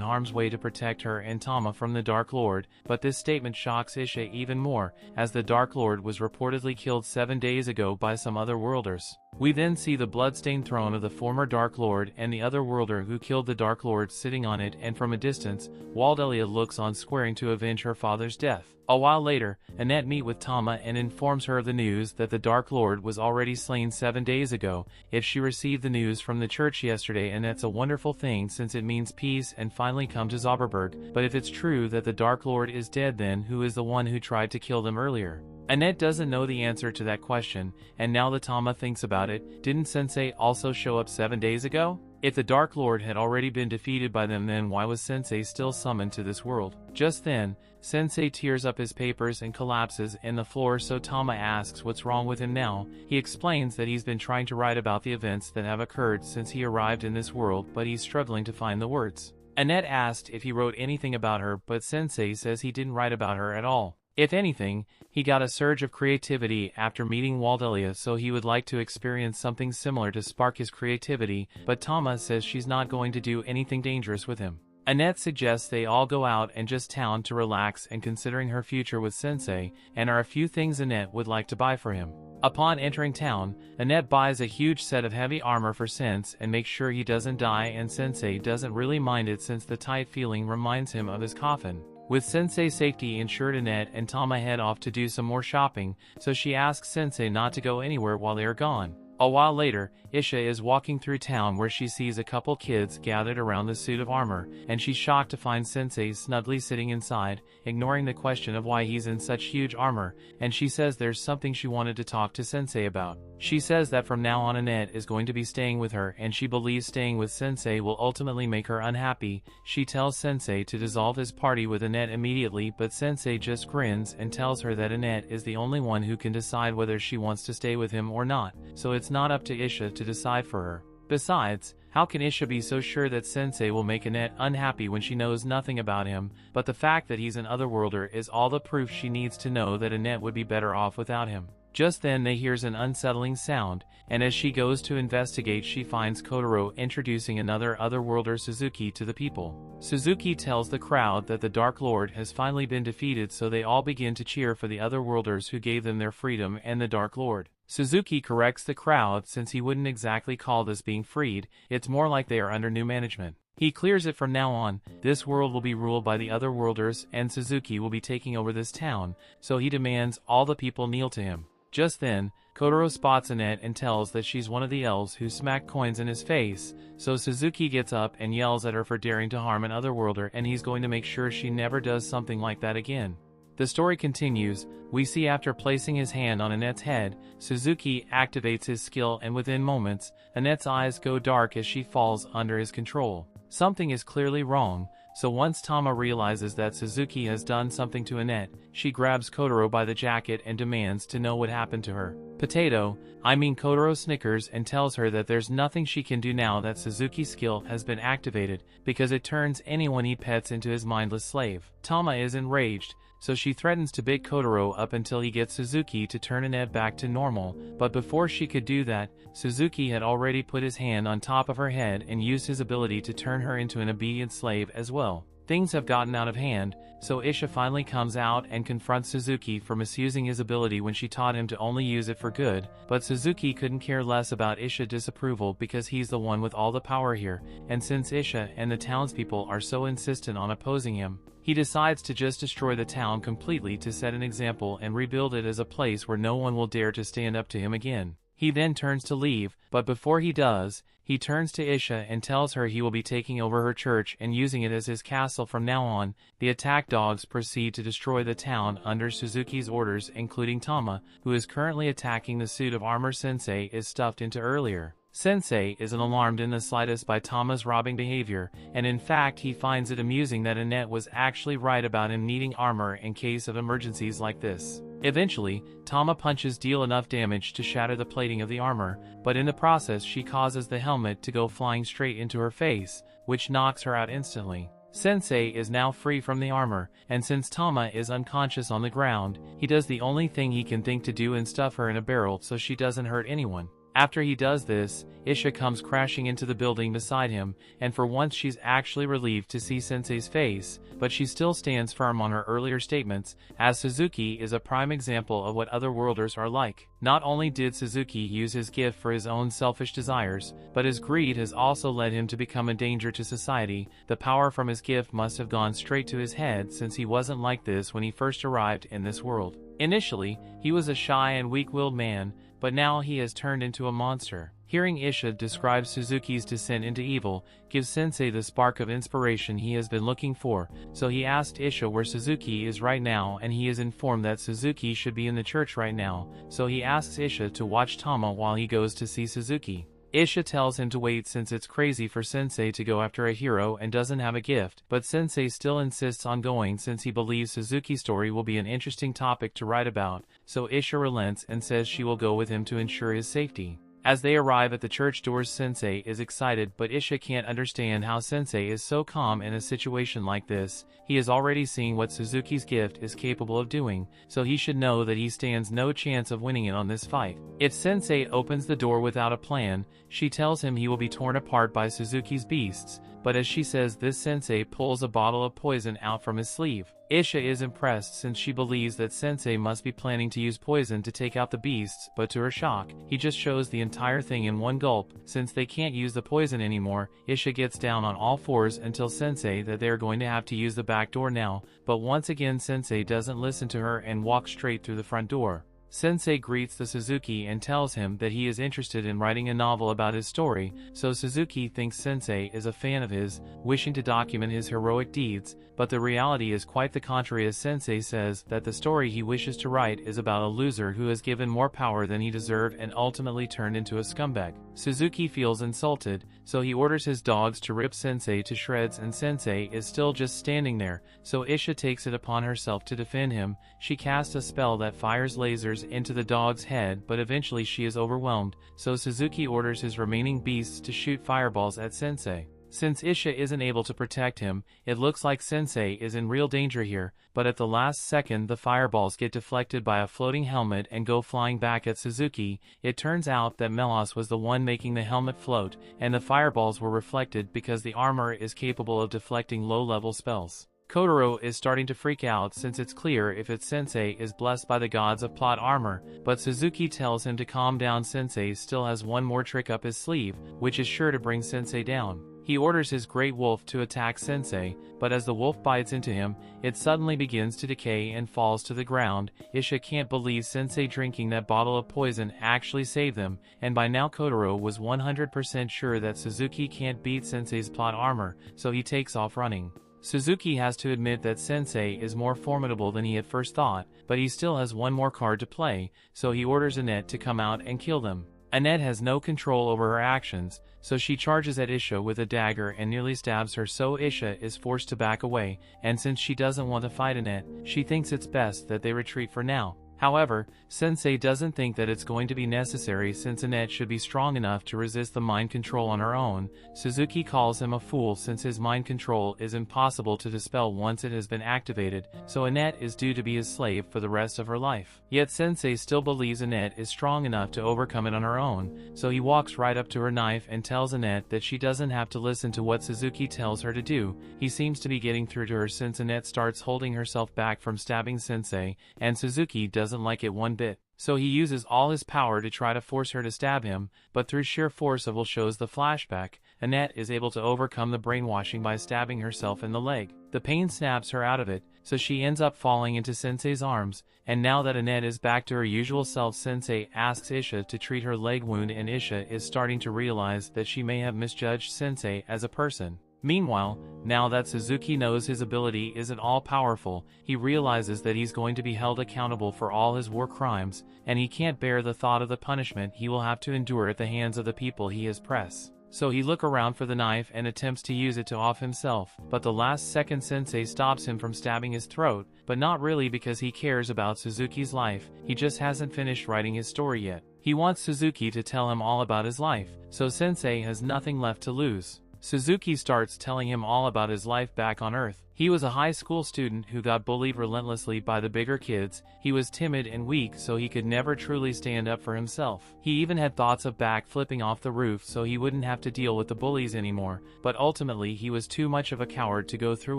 harm's way to protect her and Tama from the Dark Lord, but this statement shocks Isha even more, as the Dark Lord was reportedly killed 7 days ago by some other worlders. We then see the bloodstained throne of the former Dark Lord and the other worlder who killed the Dark Lord sitting on it, and from a distance, Waldelia looks on squaring to avenge her father's death. A while later, Annette meets with Tama and informs her of the news that the Dark Lord was already slain 7 days ago. If she received the news from the church yesterday, and that's a wonderful thing since it means peace and finally come to Zauberberg, but if it's true that the Dark Lord is dead, then who is the one who tried to kill them earlier? Annette doesn't know the answer to that question, and now that Tama thinks about it, didn't Sensei also show up 7 days ago? If the Dark Lord had already been defeated by them, then why was Sensei still summoned to this world? Just then, Sensei tears up his papers and collapses in the floor, so Tama asks what's wrong with him now. He explains that he's been trying to write about the events that have occurred since he arrived in this world, but he's struggling to find the words. Annette asked if he wrote anything about her, but Sensei says he didn't write about her at all. If anything, he got a surge of creativity after meeting Waldelia, so he would like to experience something similar to spark his creativity, but Tama says she's not going to do anything dangerous with him. Annette suggests they all go out and just town to relax and considering her future with Sensei, and are a few things Annette would like to buy for him. Upon entering town, Annette buys a huge set of heavy armor for Sense and makes sure he doesn't die, and Sensei doesn't really mind it since the tight feeling reminds him of his coffin. With Sensei's safety ensured, Annette and Tama head off to do some more shopping, so she asks Sensei not to go anywhere while they are gone. A while later, Isha is walking through town where she sees a couple kids gathered around the suit of armor, and she's shocked to find Sensei snugly sitting inside, ignoring the question of why he's in such huge armor, and she says there's something she wanted to talk to Sensei about. She says that from now on Annette is going to be staying with her, and she believes staying with Sensei will ultimately make her unhappy. She tells Sensei to dissolve his party with Annette immediately, but Sensei just grins and tells her that Annette is the only one who can decide whether she wants to stay with him or not, so it's not up to Isha to decide for her. Besides, how can Isha be so sure that Sensei will make Annette unhappy when she knows nothing about him? But the fact that he's an otherworlder is all the proof she needs to know that Annette would be better off without him. Just then they hears an unsettling sound, and as she goes to investigate, she finds Kotaro introducing another otherworlder, Suzuki, to the people. Suzuki tells the crowd that the Dark Lord has finally been defeated, so they all begin to cheer for the otherworlders who gave them their freedom and the Dark Lord. Suzuki corrects the crowd since he wouldn't exactly call this being freed, it's more like they are under new management. He clears it from now on, this world will be ruled by the otherworlders and Suzuki will be taking over this town, so he demands all the people kneel to him. Just then, Kotaro spots Annette and tells that she's one of the elves who smacked coins in his face, so Suzuki gets up and yells at her for daring to harm an otherworlder, and he's going to make sure she never does something like that again. The story continues. We see after placing his hand on Annette's head, Suzuki activates his skill, and within moments, Annette's eyes go dark as she falls under his control. Something is clearly wrong, so once Tama realizes that Suzuki has done something to Annette, she grabs Kotaro by the jacket and demands to know what happened to her. Kotaro snickers and tells her that there's nothing she can do now that Suzuki's skill has been activated, because it turns anyone he pets into his mindless slave. Tama is enraged, so she threatens to beat Kotaro up until he gets Suzuki to turn Annette back to normal, but before she could do that, Suzuki had already put his hand on top of her head and used his ability to turn her into an obedient slave as well. Things have gotten out of hand, so Isha finally comes out and confronts Suzuki for misusing his ability when she taught him to only use it for good, but Suzuki couldn't care less about Isha's disapproval because he's the one with all the power here, and since Isha and the townspeople are so insistent on opposing him, he decides to just destroy the town completely to set an example and rebuild it as a place where no one will dare to stand up to him again. He He then turns to leave, but before he does, he turns to Esche and tells her he will be taking over her church and using it as his castle from now on. The attack dogs proceed to destroy the town under Suzuki's orders, including Tama, who is currently attacking the suit of armor Sensei is stuffed into earlier. Sensei isn't alarmed in the slightest by Tama's robbing behavior, and in fact he finds it amusing that Annette was actually right about him needing armor in case of emergencies like this. Eventually, Tama punches deal enough damage to shatter the plating of the armor, but in the process she causes the helmet to go flying straight into her face, which knocks her out instantly. Sensei is now free from the armor, and since Tama is unconscious on the ground, he does the only thing he can think to do and stuff her in a barrel so she doesn't hurt anyone. After he does this, Esche comes crashing into the building beside him, and for once she's actually relieved to see Sensei's face, but she still stands firm on her earlier statements, as Suzuki is a prime example of what otherworlders are like. Not only did Suzuki use his gift for his own selfish desires, but his greed has also led him to become a danger to society. The power from his gift must have gone straight to his head since he wasn't like this when he first arrived in this world. Initially, he was a shy and weak-willed man, but now he has turned into a monster. Hearing Esche describe Suzuki's descent into evil gives Sensei the spark of inspiration he has been looking for, so he asked Esche where Suzuki is right now, and he is informed that Suzuki should be in the church right now, so he asks Esche to watch Tama while he goes to see Suzuki. Esche tells him to wait since it's crazy for Sensei to go after a hero and doesn't have a gift, but Sensei still insists on going since he believes Suzuki's story will be an interesting topic to write about, so Esche relents and says she will go with him to ensure his safety. As they arrive at the church doors, Sensei is excited, but Esche can't understand how Sensei is so calm in a situation like this. He is already seeing what Suzuki's gift is capable of doing, so he should know that he stands no chance of winning it on this fight. If Sensei opens the door without a plan, she tells him he will be torn apart by Suzuki's beasts, but as she says this, Sensei pulls a bottle of poison out from his sleeve. Esche is impressed since she believes that Sensei must be planning to use poison to take out the beasts, but to her shock, he just shows the entire thing in one gulp. Since they can't use the poison anymore, Esche gets down on all fours and tells Sensei that they are going to have to use the back door now, but once again Sensei doesn't listen to her and walks straight through the front door. Sensei greets the Suzuki and tells him that he is interested in writing a novel about his story, so Suzuki thinks Sensei is a fan of his, wishing to document his heroic deeds, but the reality is quite the contrary, as Sensei says that the story he wishes to write is about a loser who is given more power than he deserved and ultimately turned into a scumbag. Suzuki feels insulted, so he orders his dogs to rip Sensei to shreds, and Sensei is still just standing there, so Esche takes it upon herself to defend him. She casts a spell that fires lasers into the dog's head, but eventually she is overwhelmed, so Suzuki orders his remaining beasts to shoot fireballs at Sensei. Since Esche isn't able to protect him, it looks like Sensei is in real danger here, but at the last second the fireballs get deflected by a floating helmet and go flying back at Suzuki. It turns out that Melos was the one making the helmet float, and the fireballs were reflected because the armor is capable of deflecting low-level spells. Kotaro is starting to freak out since it's clear if it's Sensei is blessed by the gods of plot armor, but Suzuki tells him to calm down. Sensei still has one more trick up his sleeve, which is sure to bring Sensei down. He orders his great wolf to attack Sensei, but as the wolf bites into him, it suddenly begins to decay and falls to the ground. Esche can't believe Sensei drinking that bottle of poison actually saved them, and by now Kotaro was 100% sure that Suzuki can't beat Sensei's plot armor, so he takes off running. Suzuki has to admit that Sensei is more formidable than he at first thought, but he still has one more card to play, so he orders Annette to come out and kill them. Annette has no control over her actions, so she charges at Esche with a dagger and nearly stabs her, so Esche is forced to back away, and since she doesn't want to fight Annette, she thinks it's best that they retreat for now. However, Sensei doesn't think that it's going to be necessary since Annette should be strong enough to resist the mind control on her own. Suzuki calls him a fool since his mind control is impossible to dispel once it has been activated, so Annette is due to be his slave for the rest of her life. Yet Sensei still believes Annette is strong enough to overcome it on her own, so he walks right up to her knife and tells Annette that she doesn't have to listen to what Suzuki tells her to do. He seems to be getting through to her since Annette starts holding herself back from stabbing Sensei, and Suzuki doesn't like it one bit. So he uses all his power to try to force her to stab him, but through sheer force of will shows the flashback, Annette is able to overcome the brainwashing by stabbing herself in the leg. The pain snaps her out of it, so she ends up falling into Sensei's arms, and now that Annette is back to her usual self, Sensei asks Esche to treat her leg wound, and Esche is starting to realize that she may have misjudged Sensei as a person. Meanwhile, now that Suzuki knows his ability isn't all-powerful, he realizes that he's going to be held accountable for all his war crimes, and he can't bear the thought of the punishment he will have to endure at the hands of the people he has pressed. So he looks around for the knife and attempts to use it to off himself, but the last second Sensei stops him from stabbing his throat, but not really because he cares about Suzuki's life, he just hasn't finished writing his story yet. He wants Suzuki to tell him all about his life, so Sensei has nothing left to lose. Suzuki starts telling him all about his life back on Earth. He was a high school student who got bullied relentlessly by the bigger kids. He was timid and weak, so he could never truly stand up for himself. He even had thoughts of back-flipping off the roof so he wouldn't have to deal with the bullies anymore, but ultimately he was too much of a coward to go through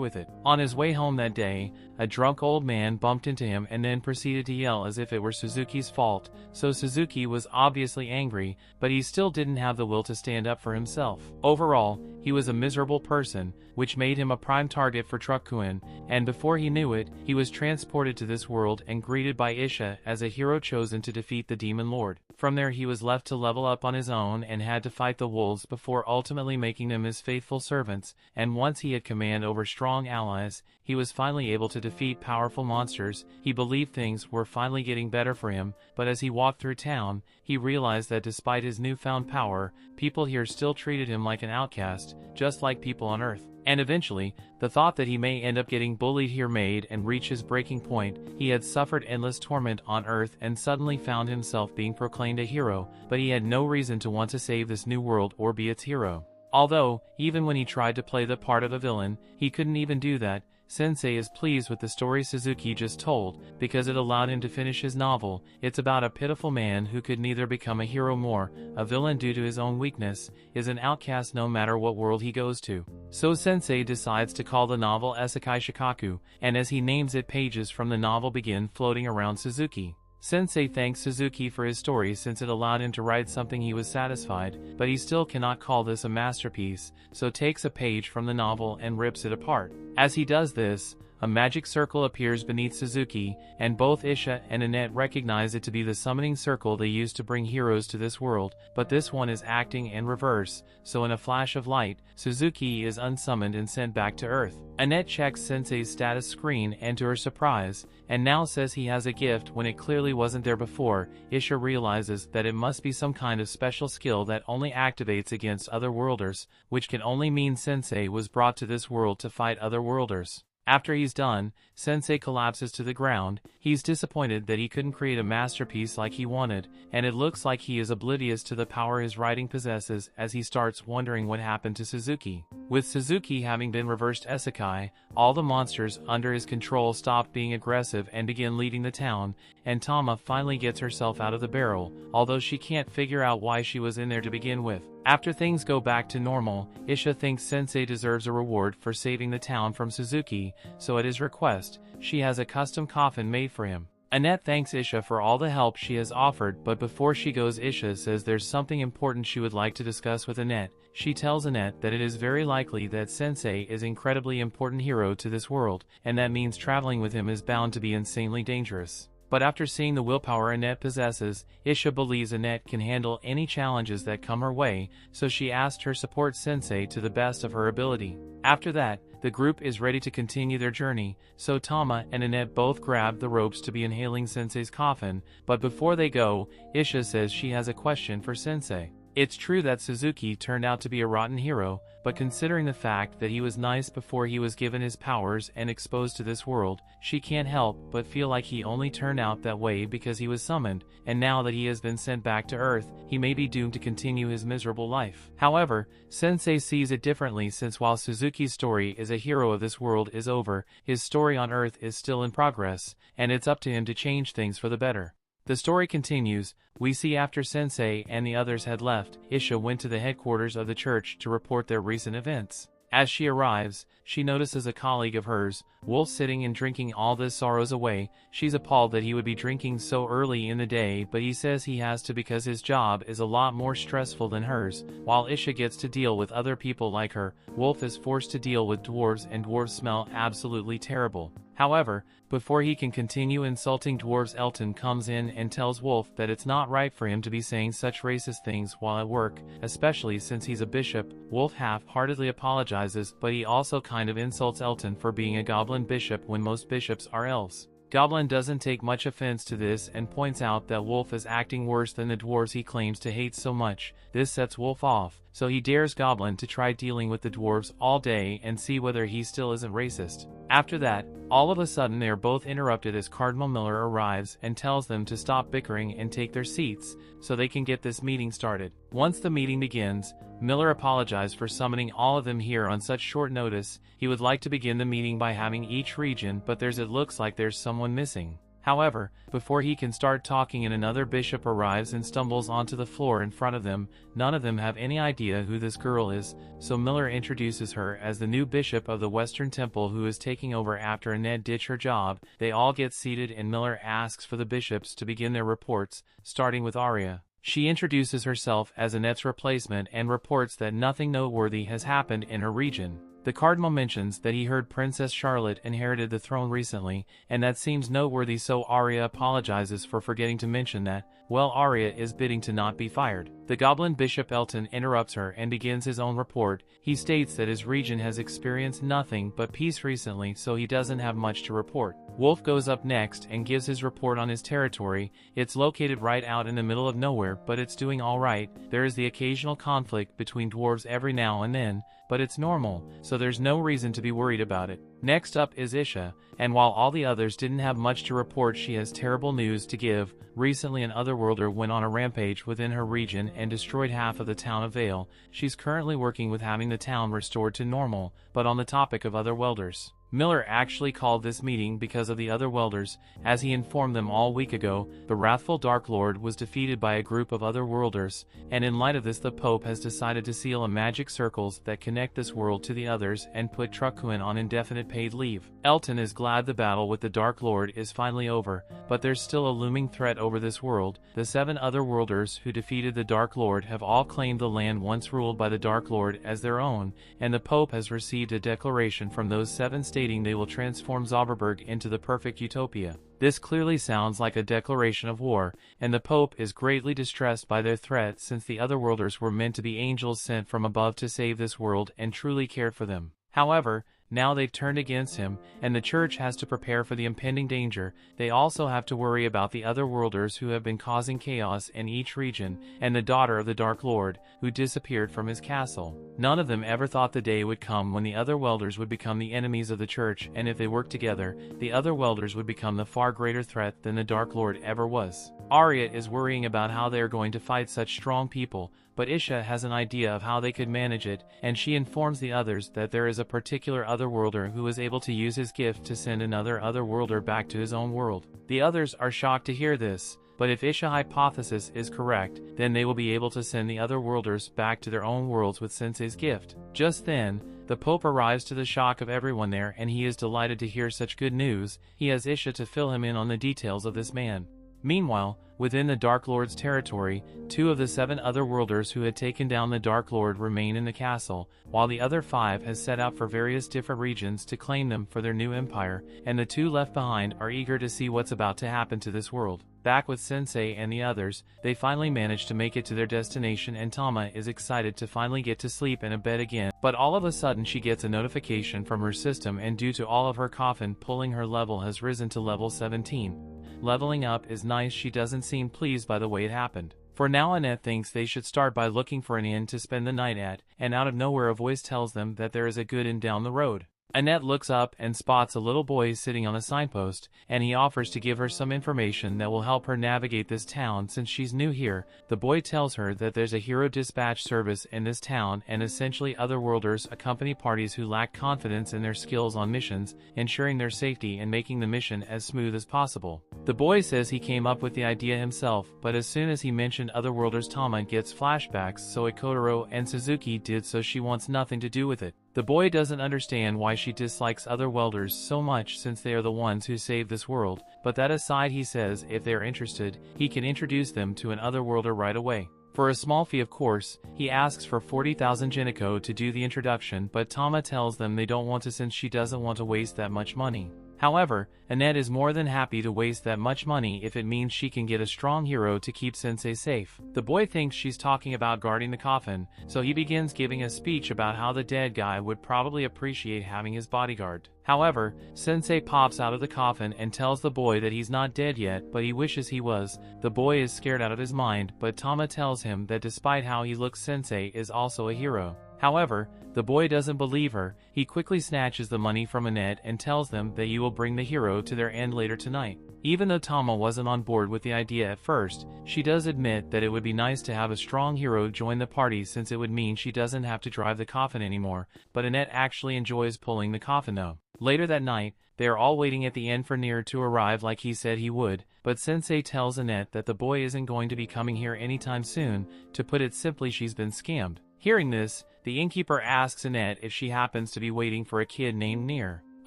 with it. On his way home that day, a drunk old man bumped into him and then proceeded to yell as if it were Suzuki's fault, so Suzuki was obviously angry, but he still didn't have the will to stand up for himself. Overall, he was a miserable person, which made him a prime target for Truckuen, and before he knew it, he was transported to this world and greeted by Esche as a hero chosen to defeat the Demon Lord. From there he was left to level up on his own and had to fight the wolves before ultimately making them his faithful servants, and once he had command over strong allies, he was finally able to defeat powerful monsters. He believed things were finally getting better for him, but as he walked through town, he realized that despite his newfound power, people here still treated him like an outcast, just like people on Earth. And eventually, the thought that he may end up getting bullied here made and reach his breaking point. He had suffered endless torment on Earth and suddenly found himself being proclaimed a hero, but he had no reason to want to save this new world or be its hero. Although, even when he tried to play the part of a villain, he couldn't even do that. Sensei is pleased with the story Suzuki just told, because it allowed him to finish his novel. It's about a pitiful man who could neither become a hero nor a villain due to his own weakness, is an outcast no matter what world he goes to. So Sensei decides to call the novel Isekai Shikaku, and as he names it, pages from the novel begin floating around Suzuki. Sensei thanks Suzuki for his story since it allowed him to write something he was satisfied, but he still cannot call this a masterpiece, so takes a page from the novel and rips it apart. As he does this, a magic circle appears beneath Suzuki, and both Esche and Annette recognize it to be the summoning circle they use to bring heroes to this world, but this one is acting in reverse, so in a flash of light, Suzuki is unsummoned and sent back to Earth. Annette checks Sensei's status screen and to her surprise, and now says he has a gift when it clearly wasn't there before. Esche realizes that it must be some kind of special skill that only activates against other worlders, which can only mean Sensei was brought to this world to fight other worlders. After he's done, Sensei collapses to the ground. He's disappointed that he couldn't create a masterpiece like he wanted, and it looks like he is oblivious to the power his writing possesses as he starts wondering what happened to Suzuki. With Suzuki having been reversed isekai, all the monsters under his control stopped being aggressive and begin leading the town, and Tama finally gets herself out of the barrel, although she can't figure out why she was in there to begin with. After things go back to normal, Esche thinks Sensei deserves a reward for saving the town from Suzuki, so at his request, she has a custom coffin made for him. Annette thanks Esche for all the help she has offered, but before she goes, Esche says there's something important she would like to discuss with Annette. She tells Annette that it is very likely that Sensei is an incredibly important hero to this world, and that means traveling with him is bound to be insanely dangerous. But after seeing the willpower Annette possesses, Esche believes Annette can handle any challenges that come her way, so she asked her support Sensei to the best of her ability. After that, the group is ready to continue their journey, so Tama and Annette both grab the ropes to be inhaling Sensei's coffin, but before they go, Esche says she has a question for Sensei. It's true that Suzuki turned out to be a rotten hero, but considering the fact that he was nice before he was given his powers and exposed to this world, she can't help but feel like he only turned out that way because he was summoned, and now that he has been sent back to Earth, he may be doomed to continue his miserable life. However, Sensei sees it differently, since while Suzuki's story as a hero of this world is over, his story on Earth is still in progress, and it's up to him to change things for the better. The story continues. We see after Sensei and the others had left, Esche went to the headquarters of the church to report their recent events. As she arrives, she notices a colleague of hers, Wolf, sitting and drinking all his sorrows away. She's appalled that he would be drinking so early in the day, but he says he has to because his job is a lot more stressful than hers. While Esche gets to deal with other people like her, Wolf is forced to deal with dwarves, and dwarves smell absolutely terrible. However, before he can continue insulting dwarves, Elton comes in and tells Wolf that it's not right for him to be saying such racist things while at work, especially since he's a bishop. Wolf half-heartedly apologizes, but he also kind of insults Elton for being a goblin bishop when most bishops are elves. Goblin doesn't take much offense to this and points out that Wolf is acting worse than the dwarves he claims to hate so much. This sets Wolf off, so he dares Goblin to try dealing with the dwarves all day and see whether he still isn't racist. After that, all of a sudden they are both interrupted as Cardinal Miller arrives and tells them to stop bickering and take their seats, so they can get this meeting started. Once the meeting begins, Miller apologized for summoning all of them here on such short notice. He would like to begin the meeting by having each region, but it looks like there's someone missing. However, before he can start talking, another bishop arrives and stumbles onto the floor in front of them. None of them have any idea who this girl is, so Miller introduces her as the new bishop of the Western Temple who is taking over after Annette ditched her job. They all get seated and Miller asks for the bishops to begin their reports, starting with Arya. She introduces herself as Annette's replacement and reports that nothing noteworthy has happened in her region. The cardinal mentions that he heard Princess Charlotte inherited the throne recently, and that seems noteworthy, so Arya apologizes for forgetting to mention that. Well, Arya is bidding to not be fired. The goblin bishop Elton interrupts her and begins his own report. He states that his region has experienced nothing but peace recently, so he doesn't have much to report. Wolf goes up next and gives his report on his territory. It's located right out in the middle of nowhere, but it's doing all right. There is the occasional conflict between dwarves every now and then, but it's normal, so there's no reason to be worried about it. Next up is Esche, and while all the others didn't have much to report, she has terrible news to give. Recently an otherworlder went on a rampage within her region and destroyed half of the town of Vale. She's currently working with having the town restored to normal. But on the topic of otherworlders, Miller actually called this meeting because of the otherworlders. As he informed them all week ago, the wrathful Dark Lord was defeated by a group of otherworlders, and in light of this the Pope has decided to seal a magic circles that connect this world to the others and put Trukuin on indefinite paid leave. Elton is glad the battle with the Dark Lord is finally over, but there's still a looming threat over this world. The 7 otherworlders who defeated the Dark Lord have all claimed the land once ruled by the Dark Lord as their own, and the Pope has received a declaration from those 7 stating they will transform Zauberberg into the perfect utopia. This clearly sounds like a declaration of war, and the Pope is greatly distressed by their threat, since the otherworlders were meant to be angels sent from above to save this world and truly cared for them. However, now they've turned against him, and the church has to prepare for the impending danger. They also have to worry about the otherworlders who have been causing chaos in each region, and the daughter of the Dark Lord, who disappeared from his castle. None of them ever thought the day would come when the otherworlders would become the enemies of the church, and if they worked together, the otherworlders would become the far greater threat than the Dark Lord ever was. Arya is worrying about how they are going to fight such strong people, but Esche has an idea of how they could manage it, and she informs the others that there is a particular otherworlder who is able to use his gift to send another otherworlder back to his own world. The others are shocked to hear this, but if Esche's hypothesis is correct, then they will be able to send the otherworlders back to their own worlds with Sensei's gift. Just then, the Pope arrives, to the shock of everyone there, and he is delighted to hear such good news. He has Esche to fill him in on the details of this man. Meanwhile, within the Dark Lord's territory, 2 of the 7 otherworlders who had taken down the Dark Lord remain in the castle, while the other 5 has set out for various different regions to claim them for their new empire, and the 2 left behind are eager to see what's about to happen to this world. Back with Sensei and the others, they finally manage to make it to their destination, and Tama is excited to finally get to sleep in a bed again. But all of a sudden she gets a notification from her system, and due to all of her coffin pulling, her level has risen to level 17. Leveling up is nice. She doesn't seem pleased by the way it happened. For now, Annette thinks they should start by looking for an inn to spend the night at, and out of nowhere a voice tells them that there is a good inn down the road. Annette looks up and spots a little boy sitting on a signpost, and he offers to give her some information that will help her navigate this town since she's new here. The boy tells her that there's a hero dispatch service in this town, and essentially otherworlders accompany parties who lack confidence in their skills on missions, ensuring their safety and making the mission as smooth as possible. The boy says he came up with the idea himself, but as soon as he mentioned otherworlders, Tama gets flashbacks, so Kotaro and Suzuki did, so she wants nothing to do with it. The boy doesn't understand why she dislikes otherworlders so much since they are the ones who saved this world, but that aside, he says if they are interested, he can introduce them to an otherworlder right away. For a small fee, of course. He asks for 40,000 Geniko to do the introduction, but Tama tells them they don't want to since she doesn't want to waste that much money. However, Annette is more than happy to waste that much money if it means she can get a strong hero to keep Sensei safe. The boy thinks she's talking about guarding the coffin, so he begins giving a speech about how the dead guy would probably appreciate having his bodyguard. However, Sensei pops out of the coffin and tells the boy that he's not dead yet, but he wishes he was. The boy is scared out of his mind, but Tama tells him that despite how he looks, Sensei is also a hero. However, the boy doesn't believe her. He quickly snatches the money from Annette and tells them that you will bring the hero to their end later tonight. Even though Tama wasn't on board with the idea at first, she does admit that it would be nice to have a strong hero join the party since it would mean she doesn't have to drive the coffin anymore, but Annette actually enjoys pulling the coffin though. Later that night, they are all waiting at the end for Nier to arrive like he said he would, but Sensei tells Annette that the boy isn't going to be coming here anytime soon. To put it simply, she's been scammed. Hearing this, the innkeeper asks Annette if she happens to be waiting for a kid named Nier.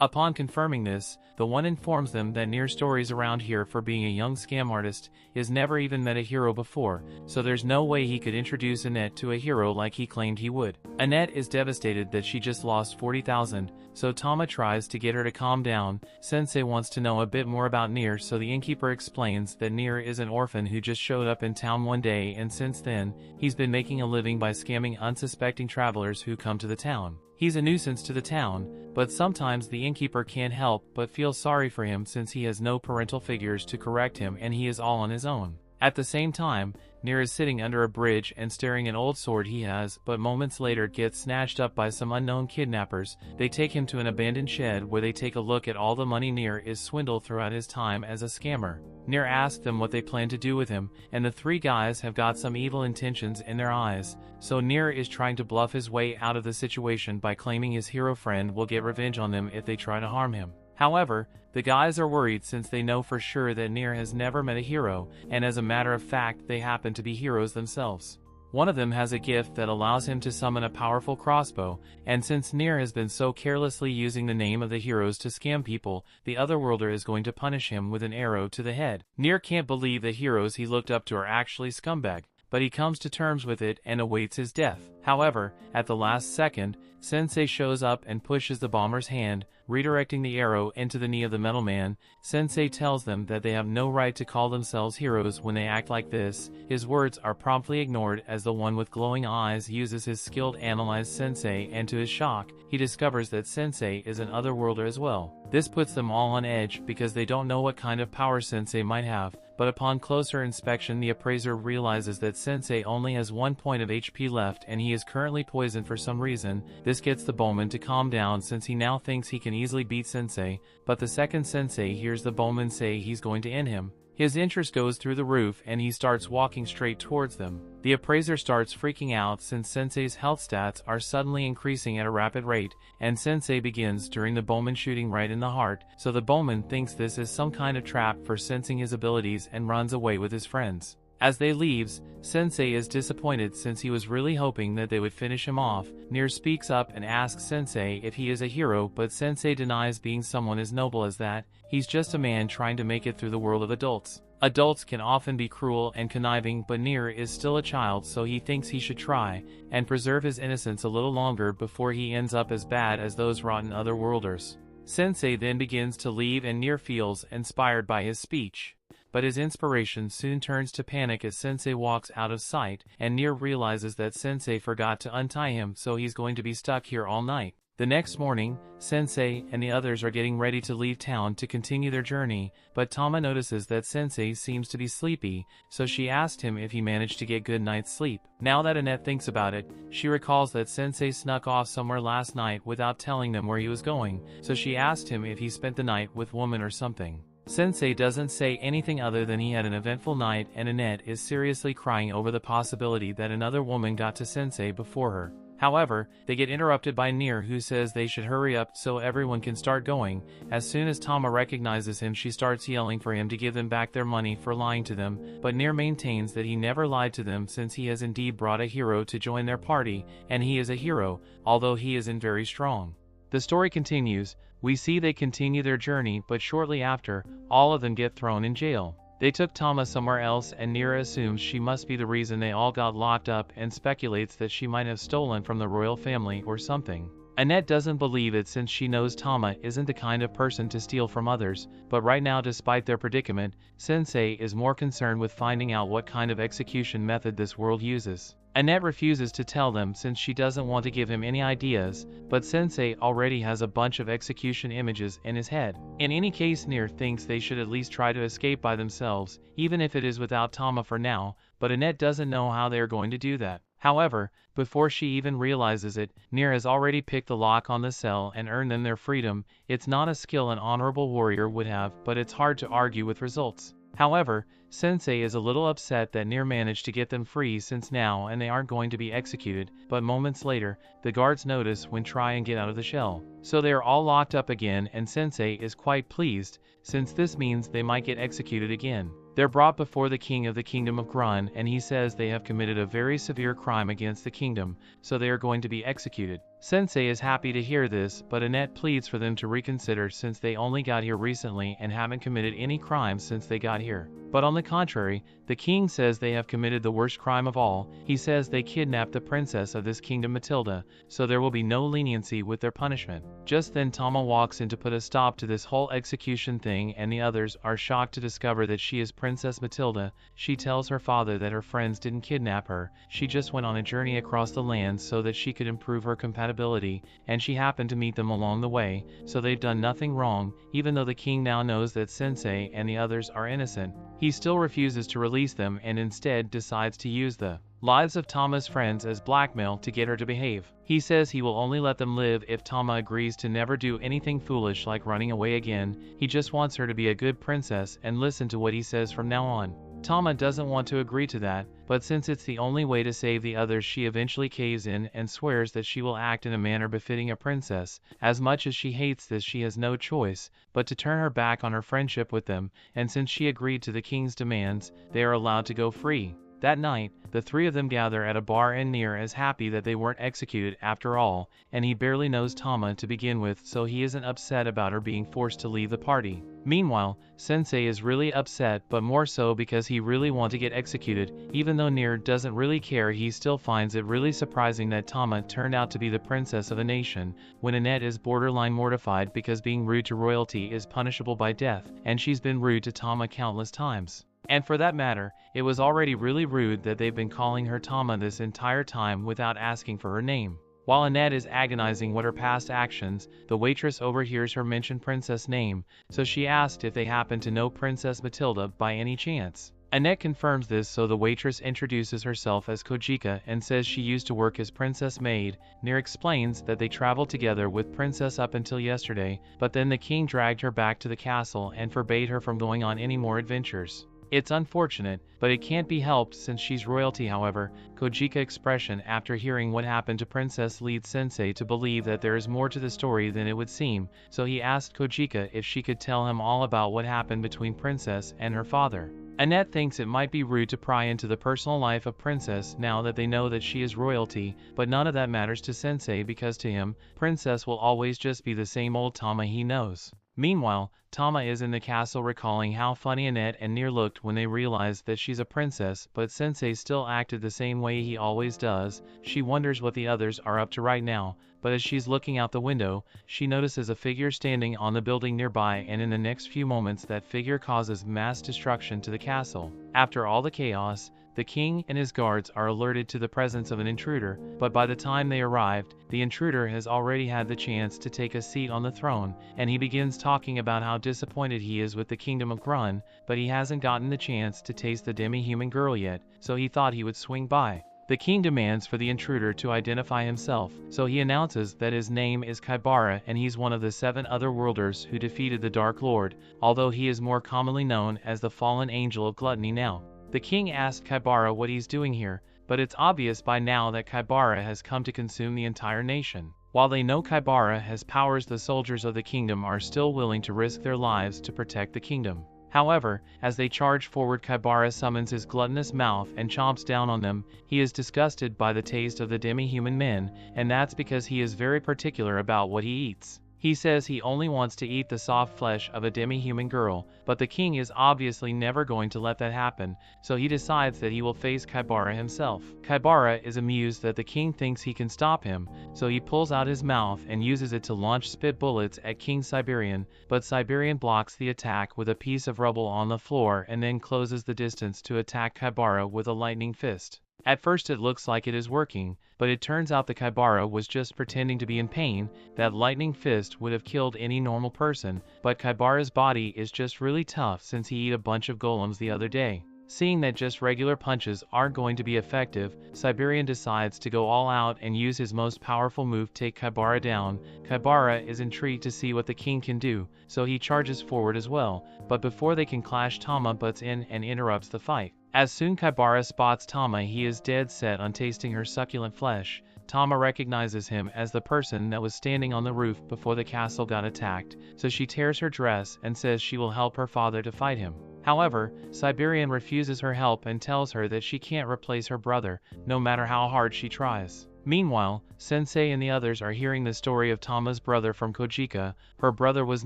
Upon confirming this, the one informs them that Nier's stories around here for being a young scam artist is never even met a hero before, so there's no way he could introduce Annette to a hero like he claimed he would. Annette is devastated that she just lost 40,000, so Tama tries to get her to calm down. Sensei wants to know a bit more about Nier, so the innkeeper explains that Nier is an orphan who just showed up in town one day, and since then, he's been making a living by scamming unsuspecting travelers who come to the town. He's a nuisance to the town, but sometimes the innkeeper can't help but feel sorry for him since he has no parental figures to correct him and he is all on his own. At the same time, Nier is sitting under a bridge and staring an old sword he has, but moments later gets snatched up by some unknown kidnappers. They take him to an abandoned shed where they take a look at all the money Nier is swindled throughout his time as a scammer. Nier asks them what they plan to do with him, and the three guys have got some evil intentions in their eyes, so Nier is trying to bluff his way out of the situation by claiming his hero friend will get revenge on them if they try to harm him. However, the guys are worried since they know for sure that Nier has never met a hero, and as a matter of fact they happen to be heroes themselves. One of them has a gift that allows him to summon a powerful crossbow, and since Nier has been so carelessly using the name of the heroes to scam people, the Otherworlder is going to punish him with an arrow to the head. Nier can't believe the heroes he looked up to are actually scumbag, but he comes to terms with it and awaits his death. However, at the last second, Sensei shows up and pushes the bomber's hand, redirecting the arrow into the knee of the metal man. Sensei tells them that they have no right to call themselves heroes when they act like this. His words are promptly ignored as the one with glowing eyes uses his skill to analyze Sensei, and to his shock, he discovers that Sensei is an Otherworlder as well. This puts them all on edge because they don't know what kind of power Sensei might have, but upon closer inspection the appraiser realizes that Sensei only has 1 point of HP left and he is currently poisoned for some reason. This gets the bowman to calm down since he now thinks he can easily beat Sensei, but the second Sensei hears the bowman say he's going to end him, his interest goes through the roof and he starts walking straight towards them. The appraiser starts freaking out since Sensei's health stats are suddenly increasing at a rapid rate, and Sensei begins during the bowman shooting right in the heart, so the bowman thinks this is some kind of trap for sensing his abilities and runs away with his friends. As they leaves, Sensei is disappointed since he was really hoping that they would finish him off. Nier speaks up and asks Sensei if he is a hero, but Sensei denies being someone as noble as that. He's just a man trying to make it through the world of adults. Adults can often be cruel and conniving, but Nier is still a child, so he thinks he should try and preserve his innocence a little longer before he ends up as bad as those rotten Otherworlders. Sensei then begins to leave and Nier feels inspired by his speech, but his inspiration soon turns to panic as Sensei walks out of sight, and Nier realizes that Sensei forgot to untie him, so he's going to be stuck here all night. The next morning, Sensei and the others are getting ready to leave town to continue their journey, but Tama notices that Sensei seems to be sleepy, so she asked him if he managed to get good night's sleep. Now that Annette thinks about it, she recalls that Sensei snuck off somewhere last night without telling them where he was going, so she asked him if he spent the night with woman or something. Sensei doesn't say anything other than he had an eventful night, and Annette is seriously crying over the possibility that another woman got to Sensei before her. However, they get interrupted by Nier, who says they should hurry up so everyone can start going. As soon as Tama recognizes him, she starts yelling for him to give them back their money for lying to them, but Nier maintains that he never lied to them since he has indeed brought a hero to join their party, and he is a hero, although he isn't very strong. The story continues. We see they continue their journey, but shortly after, all of them get thrown in jail. They took Tama somewhere else, and Nier assumes she must be the reason they all got locked up and speculates that she might have stolen from the royal family or something. Annette doesn't believe it since she knows Tama isn't the kind of person to steal from others, but right now despite their predicament, Sensei is more concerned with finding out what kind of execution method this world uses. Annette refuses to tell them since she doesn't want to give him any ideas, but Sensei already has a bunch of execution images in his head. In any case, Nier thinks they should at least try to escape by themselves, even if it is without Tama for now, but Annette doesn't know how they are going to do that. However, before she even realizes it, Nier has already picked the lock on the cell and earned them their freedom. It's not a skill an honorable warrior would have, but it's hard to argue with results. However, Sensei is a little upset that Nier managed to get them free since now and they aren't going to be executed, but moments later, the guards notice when try and get out of the shell. So they are all locked up again and Sensei is quite pleased, since this means they might get executed again. They're brought before the king of the kingdom of Grun and he says they have committed a very severe crime against the kingdom, so they are going to be executed. Sensei is happy to hear this, but Annette pleads for them to reconsider since they only got here recently and haven't committed any crimes since they got here. But on the contrary, the king says they have committed the worst crime of all. He says they kidnapped the princess of this kingdom, Matilda, so there will be no leniency with their punishment. Just then Tama walks in to put a stop to this whole execution thing and the others are shocked to discover that she is Princess Matilda. She tells her father that her friends didn't kidnap her, she just went on a journey across the land so that she could improve her compatibility, and she happened to meet them along the way, so they've done nothing wrong. Even though the king now knows that Sensei and the others are innocent, he still refuses to release them and instead decides to use the lives of Tama's friends as blackmail to get her to behave. He says he will only let them live if Tama agrees to never do anything foolish like running away again. He just wants her to be a good princess and listen to what he says from now on. Tama doesn't want to agree to that, but since it's the only way to save the others, she eventually caves in and swears that she will act in a manner befitting a princess. As much as she hates this, she has no choice but to turn her back on her friendship with them, and since she agreed to the king's demands, they are allowed to go free. That night, the three of them gather at a bar and Nier is happy that they weren't executed after all, and he barely knows Tama to begin with, so he isn't upset about her being forced to leave the party. Meanwhile, Sensei is really upset, but more so because he really wants to get executed. Even though Nier doesn't really care, he still finds it really surprising that Tama turned out to be the princess of a nation, when Annette is borderline mortified because being rude to royalty is punishable by death, and she's been rude to Tama countless times. And for that matter, it was already really rude that they've been calling her Tama this entire time without asking for her name. While Annette is agonizing what her past actions, the waitress overhears her mention Princess' name, so she asked if they happen to know Princess Matilda by any chance. Annette confirms this, so the waitress introduces herself as Kojika and says she used to work as princess maid. Nier explains that they traveled together with Princess up until yesterday, but then the king dragged her back to the castle and forbade her from going on any more adventures. It's unfortunate, but it can't be helped since she's royalty. However, Kojika's expression after hearing what happened to Princess leads Sensei to believe that there is more to the story than it would seem, so he asked Kojika if she could tell him all about what happened between Princess and her father. Annette thinks it might be rude to pry into the personal life of Princess now that they know that she is royalty, but none of that matters to Sensei because to him, Princess will always just be the same old Tama he knows. Meanwhile, Tama is in the castle recalling how funny Annette and Nier looked when they realized that she's a princess, but Sensei still acted the same way he always does. She wonders what the others are up to right now, but as she's looking out the window, she notices a figure standing on the building nearby, and in the next few moments that figure causes mass destruction to the castle. After all the chaos, the king and his guards are alerted to the presence of an intruder, but by the time they arrived, the intruder has already had the chance to take a seat on the throne, and he begins talking about how disappointed he is with the kingdom of Grun, but he hasn't gotten the chance to taste the demi-human girl yet, so he thought he would swing by. The king demands for the intruder to identify himself, so he announces that his name is Kaibara and he's one of the 7 otherworlders who defeated the Dark Lord, although he is more commonly known as the fallen angel of gluttony now. The king asked Kaibara what he's doing here, but it's obvious by now that Kaibara has come to consume the entire nation. While they know Kaibara has powers, the soldiers of the kingdom are still willing to risk their lives to protect the kingdom. However, as they charge forward, Kaibara summons his gluttonous mouth and chomps down on them. He is disgusted by the taste of the demi-human men, and that's because he is very particular about what he eats. He says he only wants to eat the soft flesh of a demi-human girl, but the king is obviously never going to let that happen, so he decides that he will face Kaibara himself. Kaibara is amused that the king thinks he can stop him, so he pulls out his mouth and uses it to launch spit bullets at King Siberian, but Siberian blocks the attack with a piece of rubble on the floor and then closes the distance to attack Kaibara with a lightning fist. At first it looks like it is working, but it turns out the Kaibara was just pretending to be in pain. That lightning fist would have killed any normal person, but Kaibara's body is just really tough since he ate a bunch of golems the other day. Seeing that just regular punches aren't going to be effective, Siberian decides to go all out and use his most powerful move, take Kaibara down. Kaibara is intrigued to see what the king can do, so he charges forward as well, but before they can clash, Tama butts in and interrupts the fight. As soon Kaibara spots Tama, he is dead set on tasting her succulent flesh. Tama recognizes him as the person that was standing on the roof before the castle got attacked, so she tears her dress and says she will help her father to fight him. However, Siberian refuses her help and tells her that she can't replace her brother, no matter how hard she tries. Meanwhile, Sensei and the others are hearing the story of Tama's brother from Kojika. Her brother was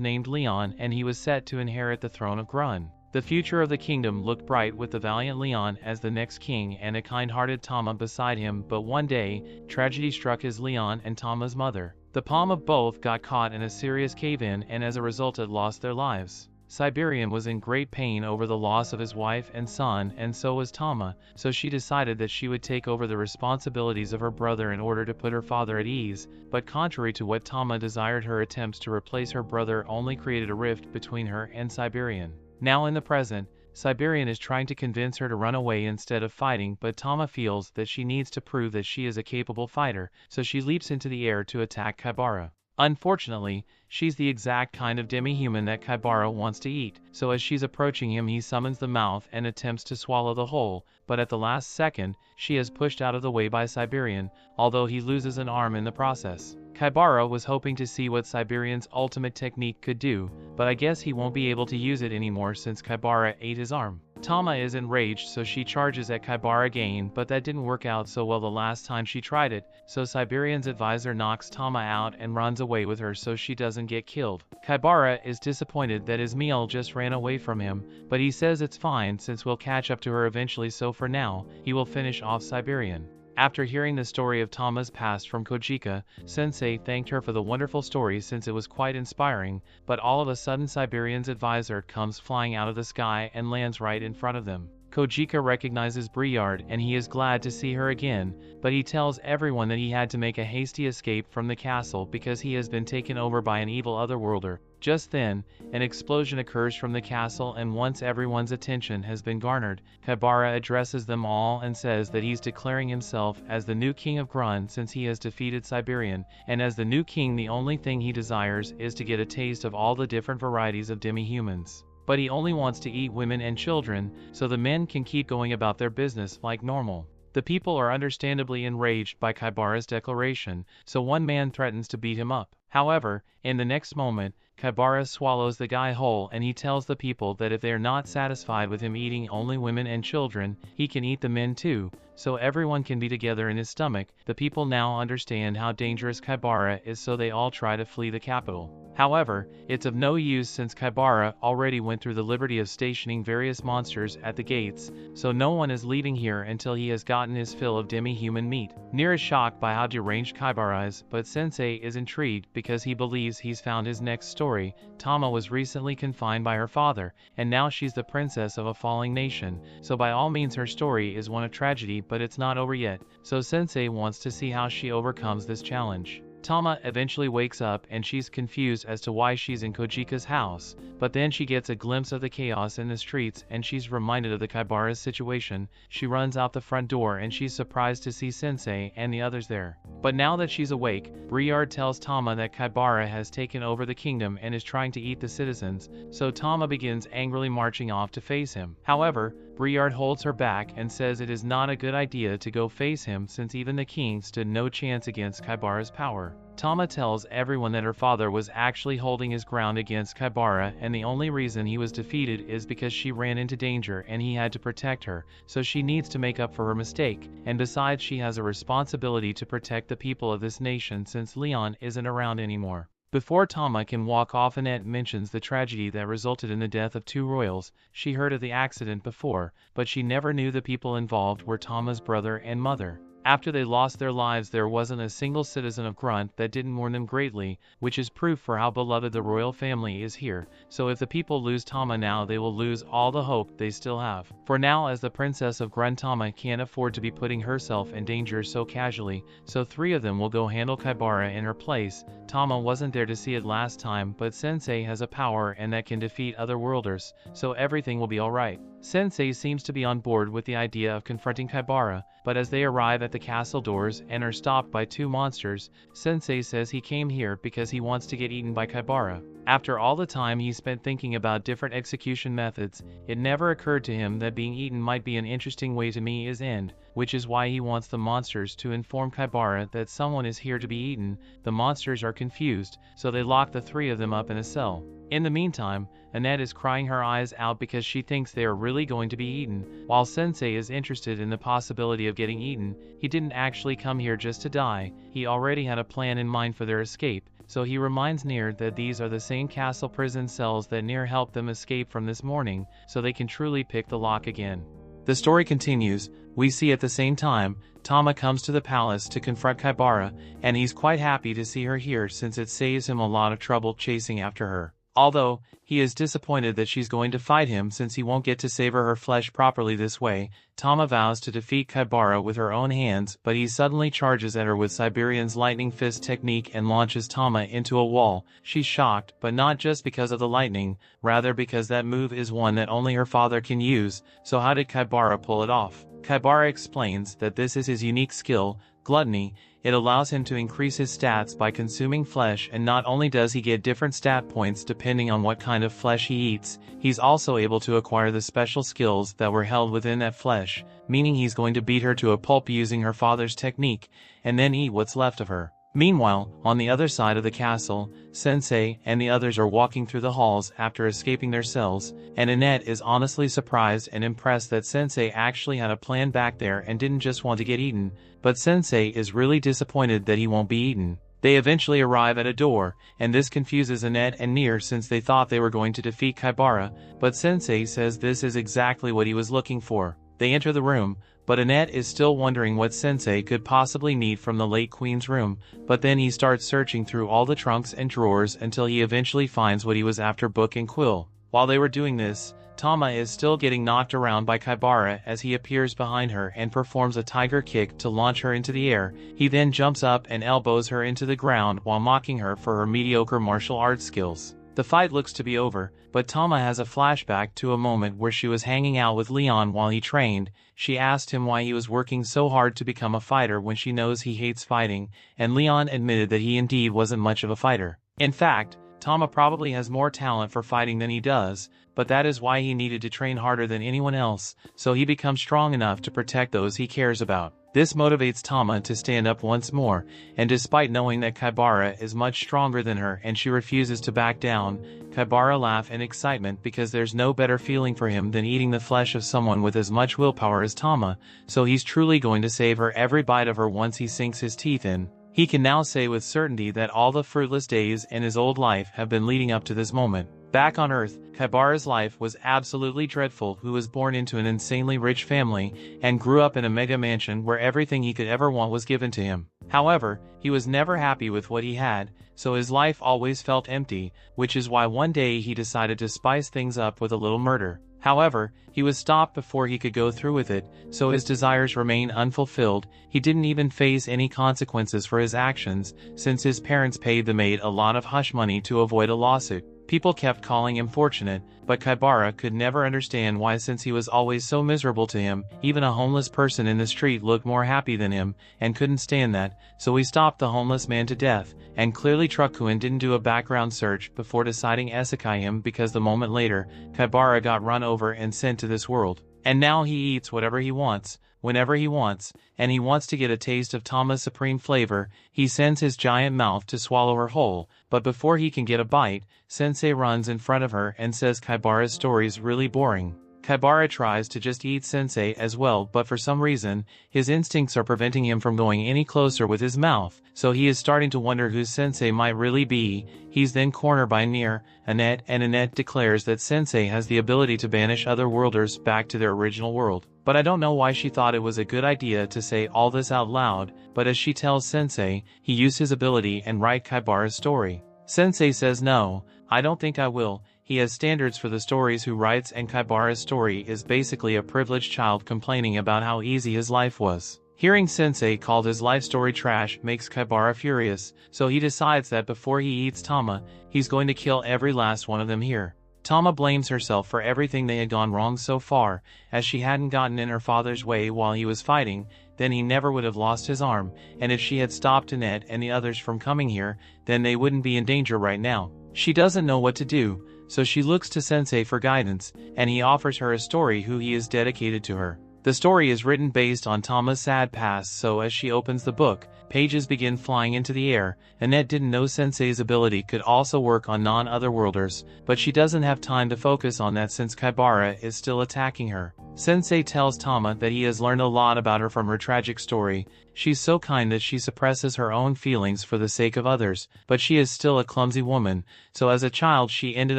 named Leon and he was set to inherit the throne of Grun. The future of the kingdom looked bright with the valiant Leon as the next king and a kind-hearted Tama beside him, but one day, tragedy struck his Leon and Tama's mother. The palm of both got caught in a serious cave-in and as a result had lost their lives. Siberian was in great pain over the loss of his wife and son, and so was Tama, so she decided that she would take over the responsibilities of her brother in order to put her father at ease, but contrary to what Tama desired, her attempts to replace her brother only created a rift between her and Siberian. Now in the present, Siberian is trying to convince her to run away instead of fighting, but Tama feels that she needs to prove that she is a capable fighter, so she leaps into the air to attack Kaibara. Unfortunately, she's the exact kind of demi-human that Kaibara wants to eat, so as she's approaching him he summons the mouth and attempts to swallow the whole, but at the last second, she is pushed out of the way by Siberian, although he loses an arm in the process. Kaibara was hoping to see what Siberian's ultimate technique could do, but I guess he won't be able to use it anymore since Kaibara ate his arm. Tama is enraged, so she charges at Kaibara again, but that didn't work out so well the last time she tried it, so Siberian's advisor knocks Tama out and runs away with her so she doesn't get killed. Kaibara is disappointed that his meal just ran away from him, but he says it's fine since we'll catch up to her eventually, so for now, he will finish off Siberian. After hearing the story of Tama's past from Kojika, Sensei thanked her for the wonderful story since it was quite inspiring, but all of a sudden Siberian's advisor comes flying out of the sky and lands right in front of them. Kojika recognizes Briard and he is glad to see her again, but he tells everyone that he had to make a hasty escape from the castle because he has been taken over by an evil otherworlder. Just then, an explosion occurs from the castle, and once everyone's attention has been garnered, Kaibara addresses them all and says that he's declaring himself as the new king of Grun since he has defeated Siberian, and as the new king the only thing he desires is to get a taste of all the different varieties of demi-humans. But he only wants to eat women and children, so the men can keep going about their business like normal. The people are understandably enraged by Kaibara's declaration, so one man threatens to beat him up. However, in the next moment, Kaibara swallows the guy whole and he tells the people that if they are not satisfied with him eating only women and children, he can eat the men too, so everyone can be together in his stomach. The people now understand how dangerous Kaibara is, so they all try to flee the capital. However, it's of no use since Kaibara already went through the liberty of stationing various monsters at the gates, so no one is leaving here until he has gotten his fill of demi-human meat. Nier is shocked by how deranged Kaibara is, but Sensei is intrigued because he believes he's found his next story. Tama was recently confined by her father, and now she's the princess of a falling nation, so by all means her story is one of tragedy, but it's not over yet, so Sensei wants to see how she overcomes this challenge. Tama eventually wakes up and she's confused as to why she's in Kojika's house, but then she gets a glimpse of the chaos in the streets and she's reminded of the Kaibara's situation. She runs out the front door and she's surprised to see Sensei and the others there. But now that she's awake, Briard tells Tama that Kaibara has taken over the kingdom and is trying to eat the citizens, so Tama begins angrily marching off to face him. However, Briard holds her back and says it is not a good idea to go face him since even the king stood no chance against Kaibara's power. Tama tells everyone that her father was actually holding his ground against Kaibara and the only reason he was defeated is because she ran into danger and he had to protect her, so she needs to make up for her mistake, and besides she has a responsibility to protect the people of this nation since Leon isn't around anymore. Before Tama can walk off, Annette mentions the tragedy that resulted in the death of 2 royals. She heard of the accident before, but she never knew the people involved were Tama's brother and mother. After they lost their lives, there wasn't a single citizen of Grunt that didn't mourn them greatly, which is proof for how beloved the royal family is here. So if the people lose Tama now, they will lose all the hope they still have. For now, as the princess of Grunt, Tama can't afford to be putting herself in danger so casually, so 3 of them will go handle Kaibara in her place. Tama wasn't there to see it last time, but Sensei has a power and that can defeat other worlders, so everything will be alright. Sensei seems to be on board with the idea of confronting Kaibara, but as they arrive at the castle doors and are stopped by 2 monsters, Sensei says he came here because he wants to get eaten by Kaibara. After all the time he spent thinking about different execution methods, it never occurred to him that being eaten might be an interesting way to meet his end, which is why he wants the monsters to inform Kaibara that someone is here to be eaten. The monsters are confused, so they lock the 3 of them up in a cell. In the meantime, Annette is crying her eyes out because she thinks they are really going to be eaten. While Sensei is interested in the possibility of getting eaten, he didn't actually come here just to die. He already had a plan in mind for their escape, so he reminds Nier that these are the same castle prison cells that Nier helped them escape from this morning, so they can truly pick the lock again. The story continues. We see at the same time, Tama comes to the palace to confront Kaibara, and he's quite happy to see her here since it saves him a lot of trouble chasing after her. Although, he is disappointed that she's going to fight him since he won't get to savor her flesh properly this way. Tama vows to defeat Kaibara with her own hands, but he suddenly charges at her with Siberian's lightning fist technique and launches Tama into a wall. She's shocked, but not just because of the lightning, rather because that move is one that only her father can use. So how did Kaibara pull it off? Kaibara explains that this is his unique skill, gluttony. It allows him to increase his stats by consuming flesh, and not only does he get different stat points depending on what kind of flesh he eats, he's also able to acquire the special skills that were held within that flesh, meaning he's going to beat her to a pulp using her father's technique, and then eat what's left of her. Meanwhile, on the other side of the castle, Sensei and the others are walking through the halls after escaping their cells, and Annette is honestly surprised and impressed that Sensei actually had a plan back there and didn't just want to get eaten, but Sensei is really disappointed that he won't be eaten. They eventually arrive at a door, and this confuses Annette and Nier since they thought they were going to defeat Kaibara, but Sensei says this is exactly what he was looking for. They enter the room, but Annette is still wondering what Sensei could possibly need from the late queen's room, but then he starts searching through all the trunks and drawers until he eventually finds what he was after, book and quill. While they were doing this, Tama is still getting knocked around by Kaibara as he appears behind her and performs a tiger kick to launch her into the air. He then jumps up and elbows her into the ground while mocking her for her mediocre martial arts skills. The fight looks to be over, but Tama has a flashback to a moment where she was hanging out with Leon while he trained. She asked him why he was working so hard to become a fighter when she knows he hates fighting, and Leon admitted that he indeed wasn't much of a fighter. In fact, Tama probably has more talent for fighting than he does, but that is why he needed to train harder than anyone else, so he becomes strong enough to protect those he cares about. This motivates Tama to stand up once more, and despite knowing that Kaibara is much stronger than her and she refuses to back down, Kaibara laughs in excitement because there's no better feeling for him than eating the flesh of someone with as much willpower as Tama, so he's truly going to save her every bite of her once he sinks his teeth in. He can now say with certainty that all the fruitless days in his old life have been leading up to this moment. Back on Earth, Kaibara's life was absolutely dreadful. He was born into an insanely rich family and grew up in a mega mansion where everything he could ever want was given to him. However, he was never happy with what he had, so his life always felt empty, which is why one day he decided to spice things up with a little murder. However, he was stopped before he could go through with it, so his desires remain unfulfilled. He didn't even face any consequences for his actions, since his parents paid the maid a lot of hush money to avoid a lawsuit. People kept calling him fortunate, but Kaibara could never understand why, since he was always so miserable to him. Even a homeless person in the street looked more happy than him, and couldn't stand that, so he stopped the homeless man to death, and clearly Trukuin didn't do a background search before deciding isekai him, because the moment later, Kaibara got run over and sent to this world. And now he eats whatever he wants, whenever he wants, and he wants to get a taste of Tama's supreme flavor. He sends his giant mouth to swallow her whole, but before he can get a bite, Sensei runs in front of her and says Kaibara's story's really boring. Kaibara tries to just eat Sensei as well, but for some reason, his instincts are preventing him from going any closer with his mouth, so he is starting to wonder who Sensei might really be. He's then cornered by Annette, and Annette declares that Sensei has the ability to banish other worlders back to their original world. But I don't know why she thought it was a good idea to say all this out loud, but as she tells Sensei, he used his ability and write Kaibara's story. Sensei says no, I don't think I will. He has standards for the stories who writes, and Kaibara's story is basically a privileged child complaining about how easy his life was. Hearing Sensei called his life story trash makes Kaibara furious, so he decides that before he eats Tama, he's going to kill every last one of them here. Tama blames herself for everything they had gone wrong so far, as she hadn't gotten in her father's way while he was fighting, then he never would have lost his arm, and if she had stopped Annette and the others from coming here, then they wouldn't be in danger right now. She doesn't know what to do, so she looks to Sensei for guidance, and he offers her a story who he is dedicated to her. The story is written based on Tama's sad past, so as she opens the book, pages begin flying into the air. Annette didn't know Sensei's ability could also work on non-otherworlders, but she doesn't have time to focus on that since Kaibara is still attacking her. Sensei tells Tama that he has learned a lot about her from her tragic story. She's so kind that she suppresses her own feelings for the sake of others, but she is still a clumsy woman, so as a child she ended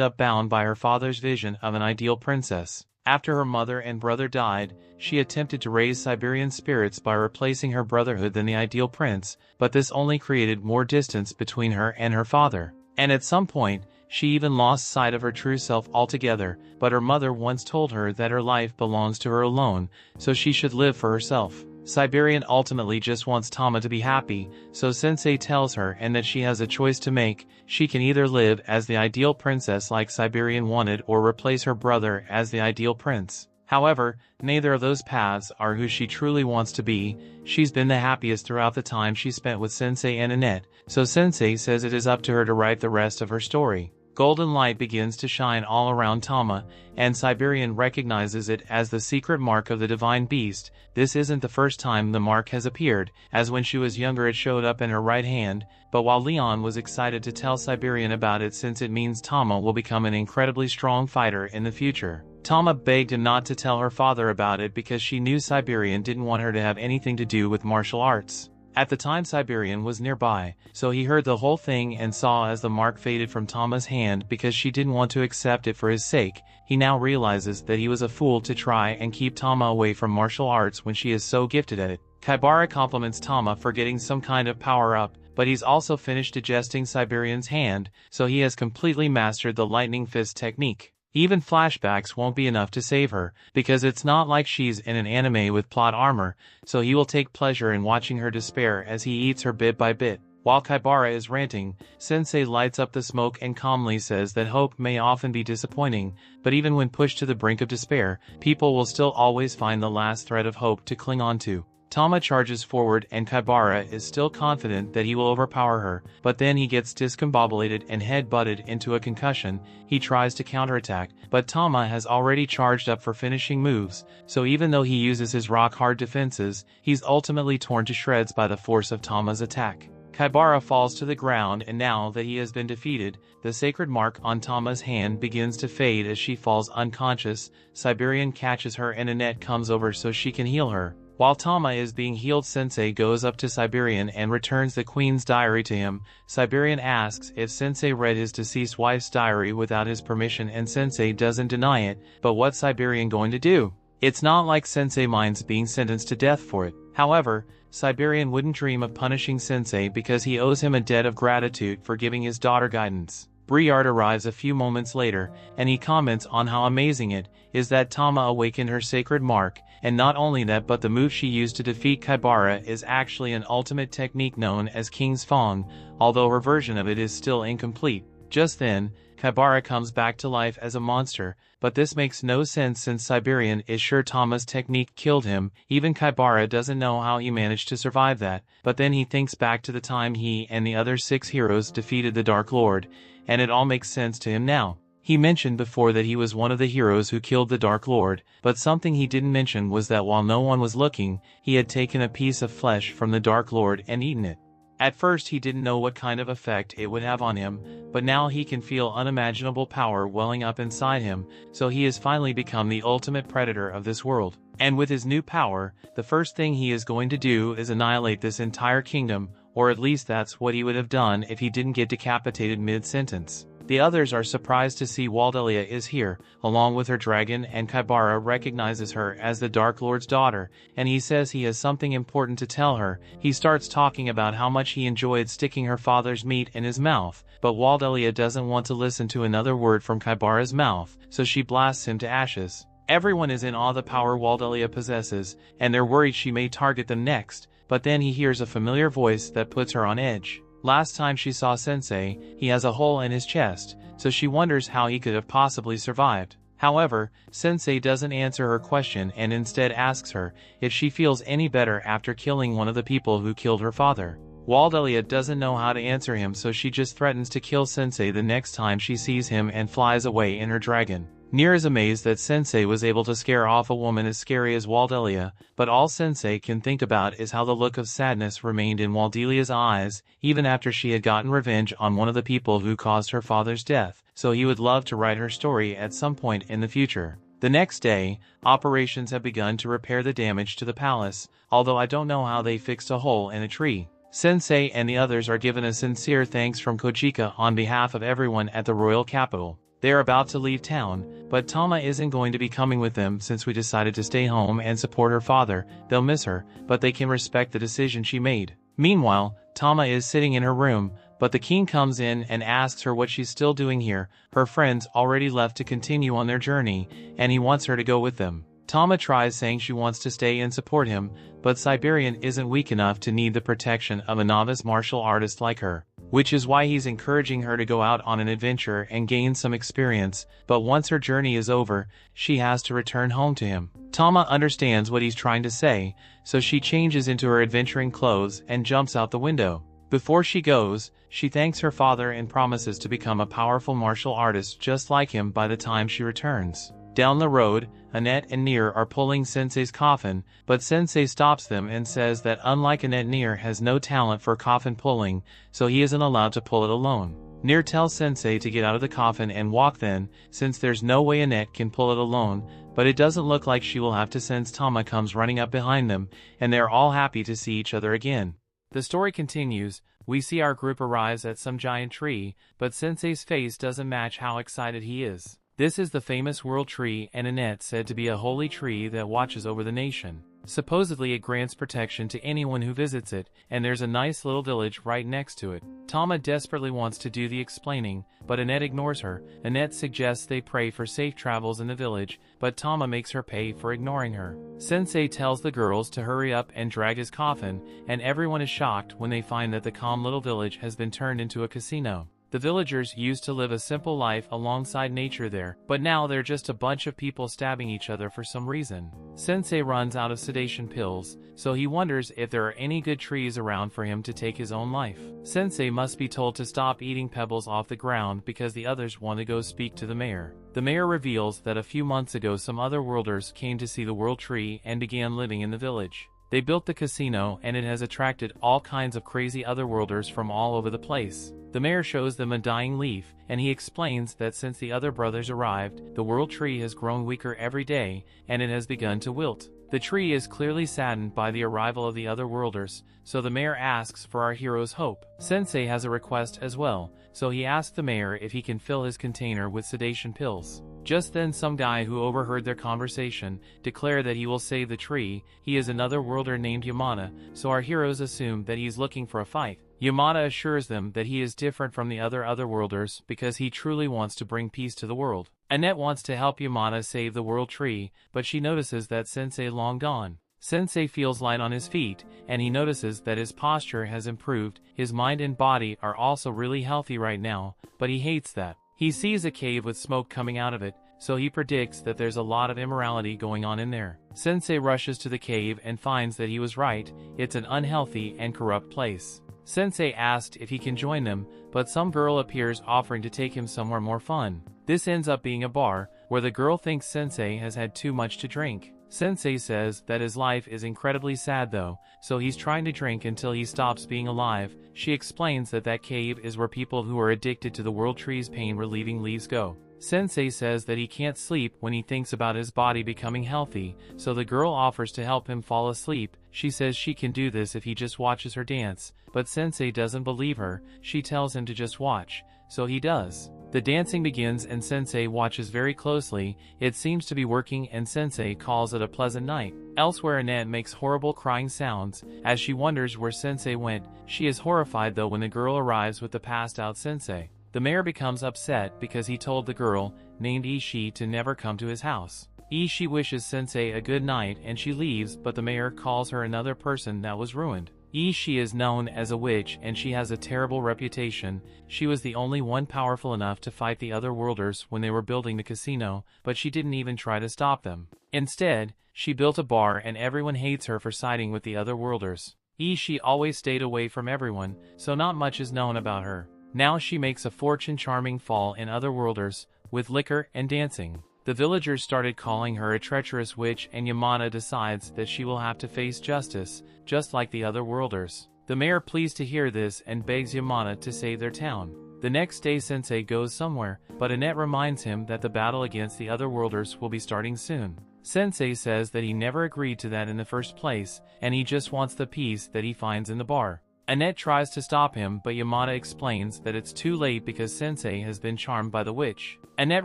up bound by her father's vision of an ideal princess. After her mother and brother died, she attempted to raise Siberian spirits by replacing her brotherhood than the ideal prince, but this only created more distance between her and her father. And at some point, she even lost sight of her true self altogether, but her mother once told her that her life belongs to her alone, so she should live for herself. Siberian ultimately just wants Tama to be happy, so Sensei tells her and that she has a choice to make. She can either live as the ideal princess like Siberian wanted or replace her brother as the ideal prince. However, neither of those paths are who she truly wants to be. She's been the happiest throughout the time she spent with Sensei and Annette, so Sensei says it is up to her to write the rest of her story. Golden light begins to shine all around Tama, and Siberian recognizes it as the secret mark of the divine beast. This isn't the first time the mark has appeared, as when she was younger it showed up in her right hand, but while Leon was excited to tell Siberian about it since it means Tama will become an incredibly strong fighter in the future. Tama begged him not to tell her father about it because she knew Siberian didn't want her to have anything to do with martial arts. At the time Siberian was nearby, so he heard the whole thing and saw as the mark faded from Tama's hand because she didn't want to accept it for his sake. He now realizes that he was a fool to try and keep Tama away from martial arts when she is so gifted at it. Kaibara compliments Tama for getting some kind of power-up, but he's also finished digesting Siberian's hand, so he has completely mastered the lightning fist technique. Even flashbacks won't be enough to save her, because it's not like she's in an anime with plot armor, so he will take pleasure in watching her despair as he eats her bit by bit. While Kaibara is ranting, Sensei lights up the smoke and calmly says that hope may often be disappointing, but even when pushed to the brink of despair, people will still always find the last thread of hope to cling on to. Tama charges forward and Kaibara is still confident that he will overpower her, but then he gets discombobulated and head-butted into a concussion. He tries to counterattack, but Tama has already charged up for finishing moves, so even though he uses his rock-hard defenses, he's ultimately torn to shreds by the force of Tama's attack. Kaibara falls to the ground, and now that he has been defeated, the sacred mark on Tama's hand begins to fade as she falls unconscious. Siberian catches her and Annette comes over so she can heal her. While Tama is being healed, Sensei goes up to Siberian and returns the Queen's diary to him. Siberian asks if Sensei read his deceased wife's diary without his permission, and Sensei doesn't deny it, but what's Siberian going to do? It's not like Sensei minds being sentenced to death for it. However, Siberian wouldn't dream of punishing Sensei because he owes him a debt of gratitude for giving his daughter guidance. Briard arrives a few moments later, and he comments on how amazing it is that Tama awakened her sacred mark, and not only that but the move she used to defeat Kaibara is actually an ultimate technique known as King's Fong, although her version of it is still incomplete. Just then, Kaibara comes back to life as a monster, but this makes no sense since Siberian is sure Tama's technique killed him. Even Kaibara doesn't know how he managed to survive that, but then he thinks back to the time he and the other 6 heroes defeated the Dark Lord, and it all makes sense to him now. He mentioned before that he was one of the heroes who killed the Dark Lord, but something he didn't mention was that while no one was looking, he had taken a piece of flesh from the Dark Lord and eaten it. At first he didn't know what kind of effect it would have on him, but now he can feel unimaginable power welling up inside him, so he has finally become the ultimate predator of this world. And with his new power, the first thing he is going to do is annihilate this entire kingdom, or at least that's what he would have done if he didn't get decapitated mid-sentence. The others are surprised to see Waldelia is here, along with her dragon, and Kaibara recognizes her as the Dark Lord's daughter, and he says he has something important to tell her. He starts talking about how much he enjoyed sticking her father's meat in his mouth, but Waldelia doesn't want to listen to another word from Kaibara's mouth, so she blasts him to ashes. Everyone is in awe of the power Waldelia possesses, and they're worried she may target them next, but then he hears a familiar voice that puts her on edge. Last time she saw Sensei, he has a hole in his chest, so she wonders how he could have possibly survived. However, Sensei doesn't answer her question and instead asks her if she feels any better after killing one of the people who killed her father. Waldelia doesn't know how to answer him, so she just threatens to kill Sensei the next time she sees him and flies away in her dragon. Nier is amazed that Sensei was able to scare off a woman as scary as Waldelia, but all Sensei can think about is how the look of sadness remained in Waldelia's eyes, even after she had gotten revenge on one of the people who caused her father's death, so he would love to write her story at some point in the future. The next day, operations have begun to repair the damage to the palace, although I don't know how they fixed a hole in a tree. Sensei and the others are given a sincere thanks from Kojika on behalf of everyone at the royal capital. They are about to leave town, but Tama isn't going to be coming with them since we decided to stay home and support her father. They'll miss her, but they can respect the decision she made. Meanwhile, Tama is sitting in her room, but the king comes in and asks her what she's still doing here. Her friends already left to continue on their journey, and he wants her to go with them. Tama tries saying she wants to stay and support him, but Siberian isn't weak enough to need the protection of a novice martial artist like her, which is why he's encouraging her to go out on an adventure and gain some experience, but once her journey is over, she has to return home to him. Tama understands what he's trying to say, so she changes into her adventuring clothes and jumps out the window. Before she goes, she thanks her father and promises to become a powerful martial artist just like him by the time she returns. Down the road, Annette and Nier are pulling Sensei's coffin, but Sensei stops them and says that unlike Annette, Nier has no talent for coffin pulling, so he isn't allowed to pull it alone. Nier tells Sensei to get out of the coffin and walk then, since there's no way Annette can pull it alone, but it doesn't look like she will have to since Tama comes running up behind them, and they're all happy to see each other again. The story continues. We see our group arrives at some giant tree, but Sensei's face doesn't match how excited he is. This is the famous world tree, and Annette said to be a holy tree that watches over the nation. Supposedly it grants protection to anyone who visits it, and there's a nice little village right next to it. Tama desperately wants to do the explaining, but Annette ignores her. Annette suggests they pray for safe travels in the village, but Tama makes her pay for ignoring her. Sensei tells the girls to hurry up and drag his coffin, and everyone is shocked when they find that the calm little village has been turned into a casino. The villagers used to live a simple life alongside nature there, but now they're just a bunch of people stabbing each other for some reason. Sensei runs out of sedation pills, so he wonders if there are any good trees around for him to take his own life. Sensei must be told to stop eating pebbles off the ground because the others want to go speak to the mayor. The mayor reveals that a few months ago some other worlders came to see the world tree and began living in the village. They built the casino, and it has attracted all kinds of crazy otherworlders from all over the place. The mayor shows them a dying leaf, and he explains that since the other brothers arrived, the world tree has grown weaker every day, and it has begun to wilt. The tree is clearly saddened by the arrival of the otherworlders, so the mayor asks for our hero's hope. Sensei has a request as well, so he asks the mayor if he can fill his container with sedation pills. Just then some guy who overheard their conversation declared that he will save the tree. He is another worlder named Yamada, so our heroes assume that he's looking for a fight. Yamada assures them that he is different from the otherworlders because he truly wants to bring peace to the world. Annette wants to help Yamada save the world tree, but she notices that Sensei long gone. Sensei feels light on his feet, and he notices that his posture has improved. His mind and body are also really healthy right now, but he hates that. He sees a cave with smoke coming out of it, so he predicts that there's a lot of immorality going on in there. Sensei rushes to the cave and finds that he was right. It's an unhealthy and corrupt place. Sensei asked if he can join them, but some girl appears offering to take him somewhere more fun. This ends up being a bar, where the girl thinks Sensei has had too much to drink. Sensei says that his life is incredibly sad though, so he's trying to drink until he stops being alive. She explains that that cave is where people who are addicted to the world tree's pain-relieving leaves go. Sensei says that he can't sleep when he thinks about his body becoming healthy, so the girl offers to help him fall asleep. She says she can do this if he just watches her dance, but Sensei doesn't believe her. She tells him to just watch, so he does. The dancing begins and Sensei watches very closely. It seems to be working and Sensei calls it a pleasant night. Elsewhere, Annette makes horrible crying sounds as she wonders where Sensei went. She is horrified though when the girl arrives with the passed out Sensei. The mayor becomes upset because he told the girl, named Esche, to never come to his house. Esche wishes Sensei a good night and she leaves, but the mayor calls her another person that was ruined. Esche is known as a witch and she has a terrible reputation. She was the only one powerful enough to fight the other worlders when they were building the casino, but she didn't even try to stop them. Instead, she built a bar and everyone hates her for siding with the other worlders. Esche always stayed away from everyone, so not much is known about her. Now she makes a fortune charming fall in other worlders, with liquor and dancing. The villagers started calling her a treacherous witch and Yamada decides that she will have to face justice, just like the other worlders. The mayor pleased to hear this and begs Yamada to save their town. The next day Sensei goes somewhere, but Annette reminds him that the battle against the other worlders will be starting soon. Sensei says that he never agreed to that in the first place, and he just wants the peace that he finds in the bar. Annette tries to stop him, but Yamada explains that it's too late because Sensei has been charmed by the witch. Annette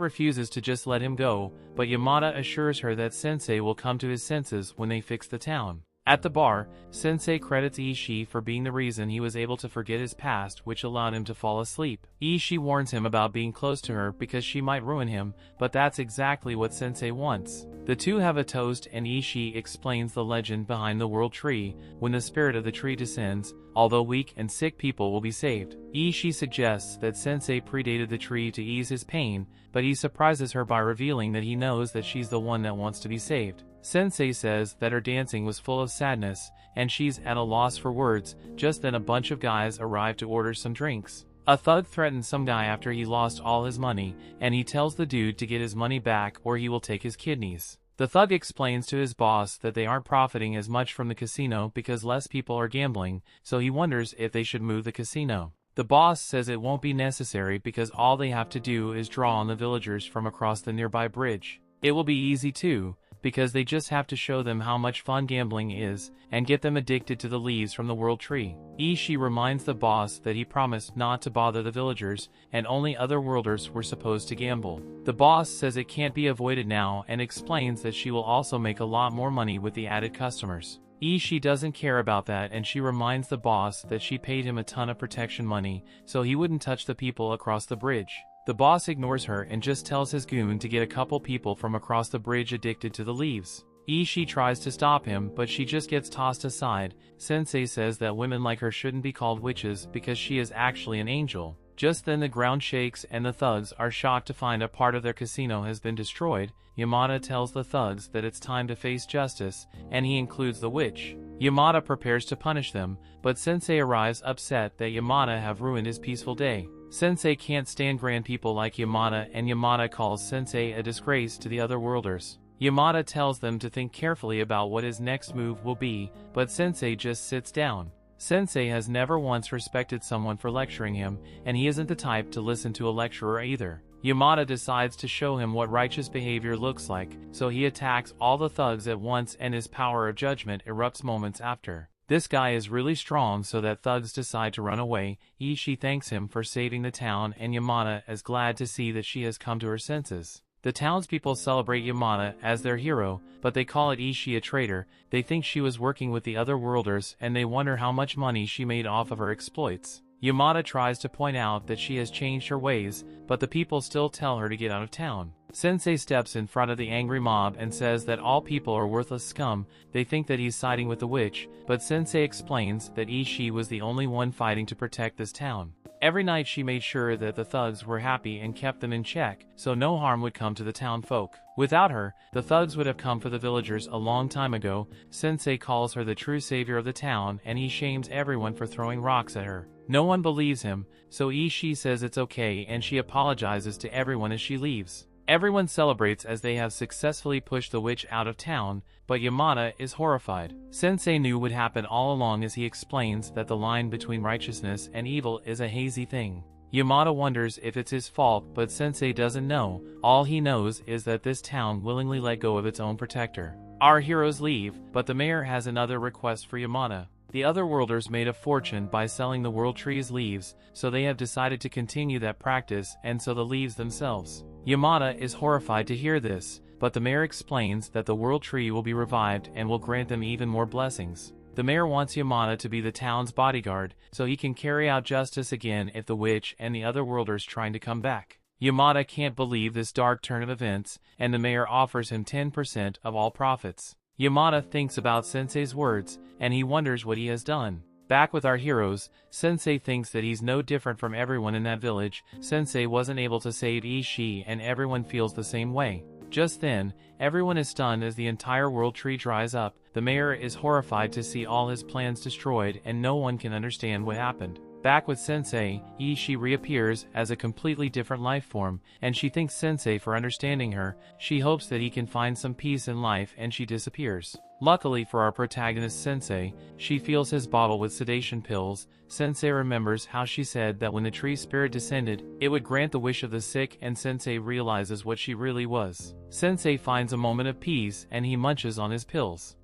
refuses to just let him go, but Yamada assures her that Sensei will come to his senses when they fix the town. At the bar, Sensei credits Esche for being the reason he was able to forget his past, which allowed him to fall asleep. Esche warns him about being close to her because she might ruin him, but that's exactly what Sensei wants. The two have a toast and Esche explains the legend behind the world tree. When the spirit of the tree descends, although weak and sick people will be saved. Esche suggests that Sensei predated the tree to ease his pain, but he surprises her by revealing that he knows that she's the one that wants to be saved. Sensei says that her dancing was full of sadness, and she's at a loss for words. Just then a bunch of guys arrive to order some drinks. A thug threatens some guy after he lost all his money, and he tells the dude to get his money back or he will take his kidneys. The thug explains to his boss that they aren't profiting as much from the casino because less people are gambling, so he wonders if they should move the casino. The boss says it won't be necessary because all they have to do is draw on the villagers from across the nearby bridge. It will be easy too, because they just have to show them how much fun gambling is, and get them addicted to the leaves from the world tree. Esche reminds the boss that he promised not to bother the villagers, and only other worlders were supposed to gamble. The boss says it can't be avoided now and explains that she will also make a lot more money with the added customers. Esche doesn't care about that and she reminds the boss that she paid him a ton of protection money, so he wouldn't touch the people across the bridge. The boss ignores her and just tells his goon to get a couple people from across the bridge addicted to the leaves. Esche tries to stop him, but she just gets tossed aside. Sensei says that women like her shouldn't be called witches because she is actually an angel. Just then the ground shakes and the thugs are shocked to find a part of their casino has been destroyed. Yamada tells the thugs that it's time to face justice, and he includes the witch. Yamada prepares to punish them, but Sensei arrives upset that Yamada have ruined his peaceful day. Sensei can't stand grand people like Yamada and Yamada calls Sensei a disgrace to the other worlders. Yamada tells them to think carefully about what his next move will be, but Sensei just sits down. Sensei has never once respected someone for lecturing him, and he isn't the type to listen to a lecturer either. Yamada decides to show him what righteous behavior looks like, so he attacks all the thugs at once and his power of judgment erupts moments after. This guy is really strong so that thugs decide to run away. Esche thanks him for saving the town and Yamada is glad to see that she has come to her senses. The townspeople celebrate Yamada as their hero, but they call it Esche a traitor. They think she was working with the other worlders and they wonder how much money she made off of her exploits. Yamada tries to point out that she has changed her ways, but the people still tell her to get out of town. Sensei steps in front of the angry mob and says that all people are worthless scum. They think that he's siding with the witch, but Sensei explains that Esche was the only one fighting to protect this town. Every night she made sure that the thugs were happy and kept them in check, so no harm would come to the town folk. Without her, the thugs would have come for the villagers a long time ago. Sensei calls her the true savior of the town and he shames everyone for throwing rocks at her. No one believes him, so Esche says it's okay and she apologizes to everyone as she leaves. Everyone celebrates as they have successfully pushed the witch out of town, but Yamada is horrified. Sensei knew what would happen all along as he explains that the line between righteousness and evil is a hazy thing. Yamada wonders if it's his fault, but Sensei doesn't know. All he knows is that this town willingly let go of its own protector. Our heroes leave, but the mayor has another request for Yamada. The otherworlders made a fortune by selling the world tree's leaves, so they have decided to continue that practice and so the leaves themselves. Yamada is horrified to hear this, but the mayor explains that the world tree will be revived and will grant them even more blessings. The mayor wants Yamada to be the town's bodyguard, so he can carry out justice again if the witch and the otherworlders trying to come back. Yamada can't believe this dark turn of events, and the mayor offers him 10% of all profits. Yamada thinks about Sensei's words, and he wonders what he has done. Back with our heroes, Sensei thinks that he's no different from everyone in that village. Sensei wasn't able to save Esche and everyone feels the same way. Just then, everyone is stunned as the entire world tree dries up. The mayor is horrified to see all his plans destroyed and no one can understand what happened. Back with Sensei, Esche reappears as a completely different life form, and she thanks Sensei for understanding her. She hopes that he can find some peace in life and she disappears. Luckily for our protagonist Sensei, she fills his bottle with sedation pills. Sensei remembers how she said that when the tree spirit descended, it would grant the wish of the sick, and Sensei realizes what she really was. Sensei finds a moment of peace and he munches on his pills.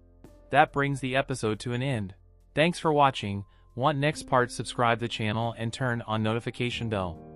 That brings the episode to an end. Thanks for watching. Want next part? Subscribe the channel and turn on notification bell.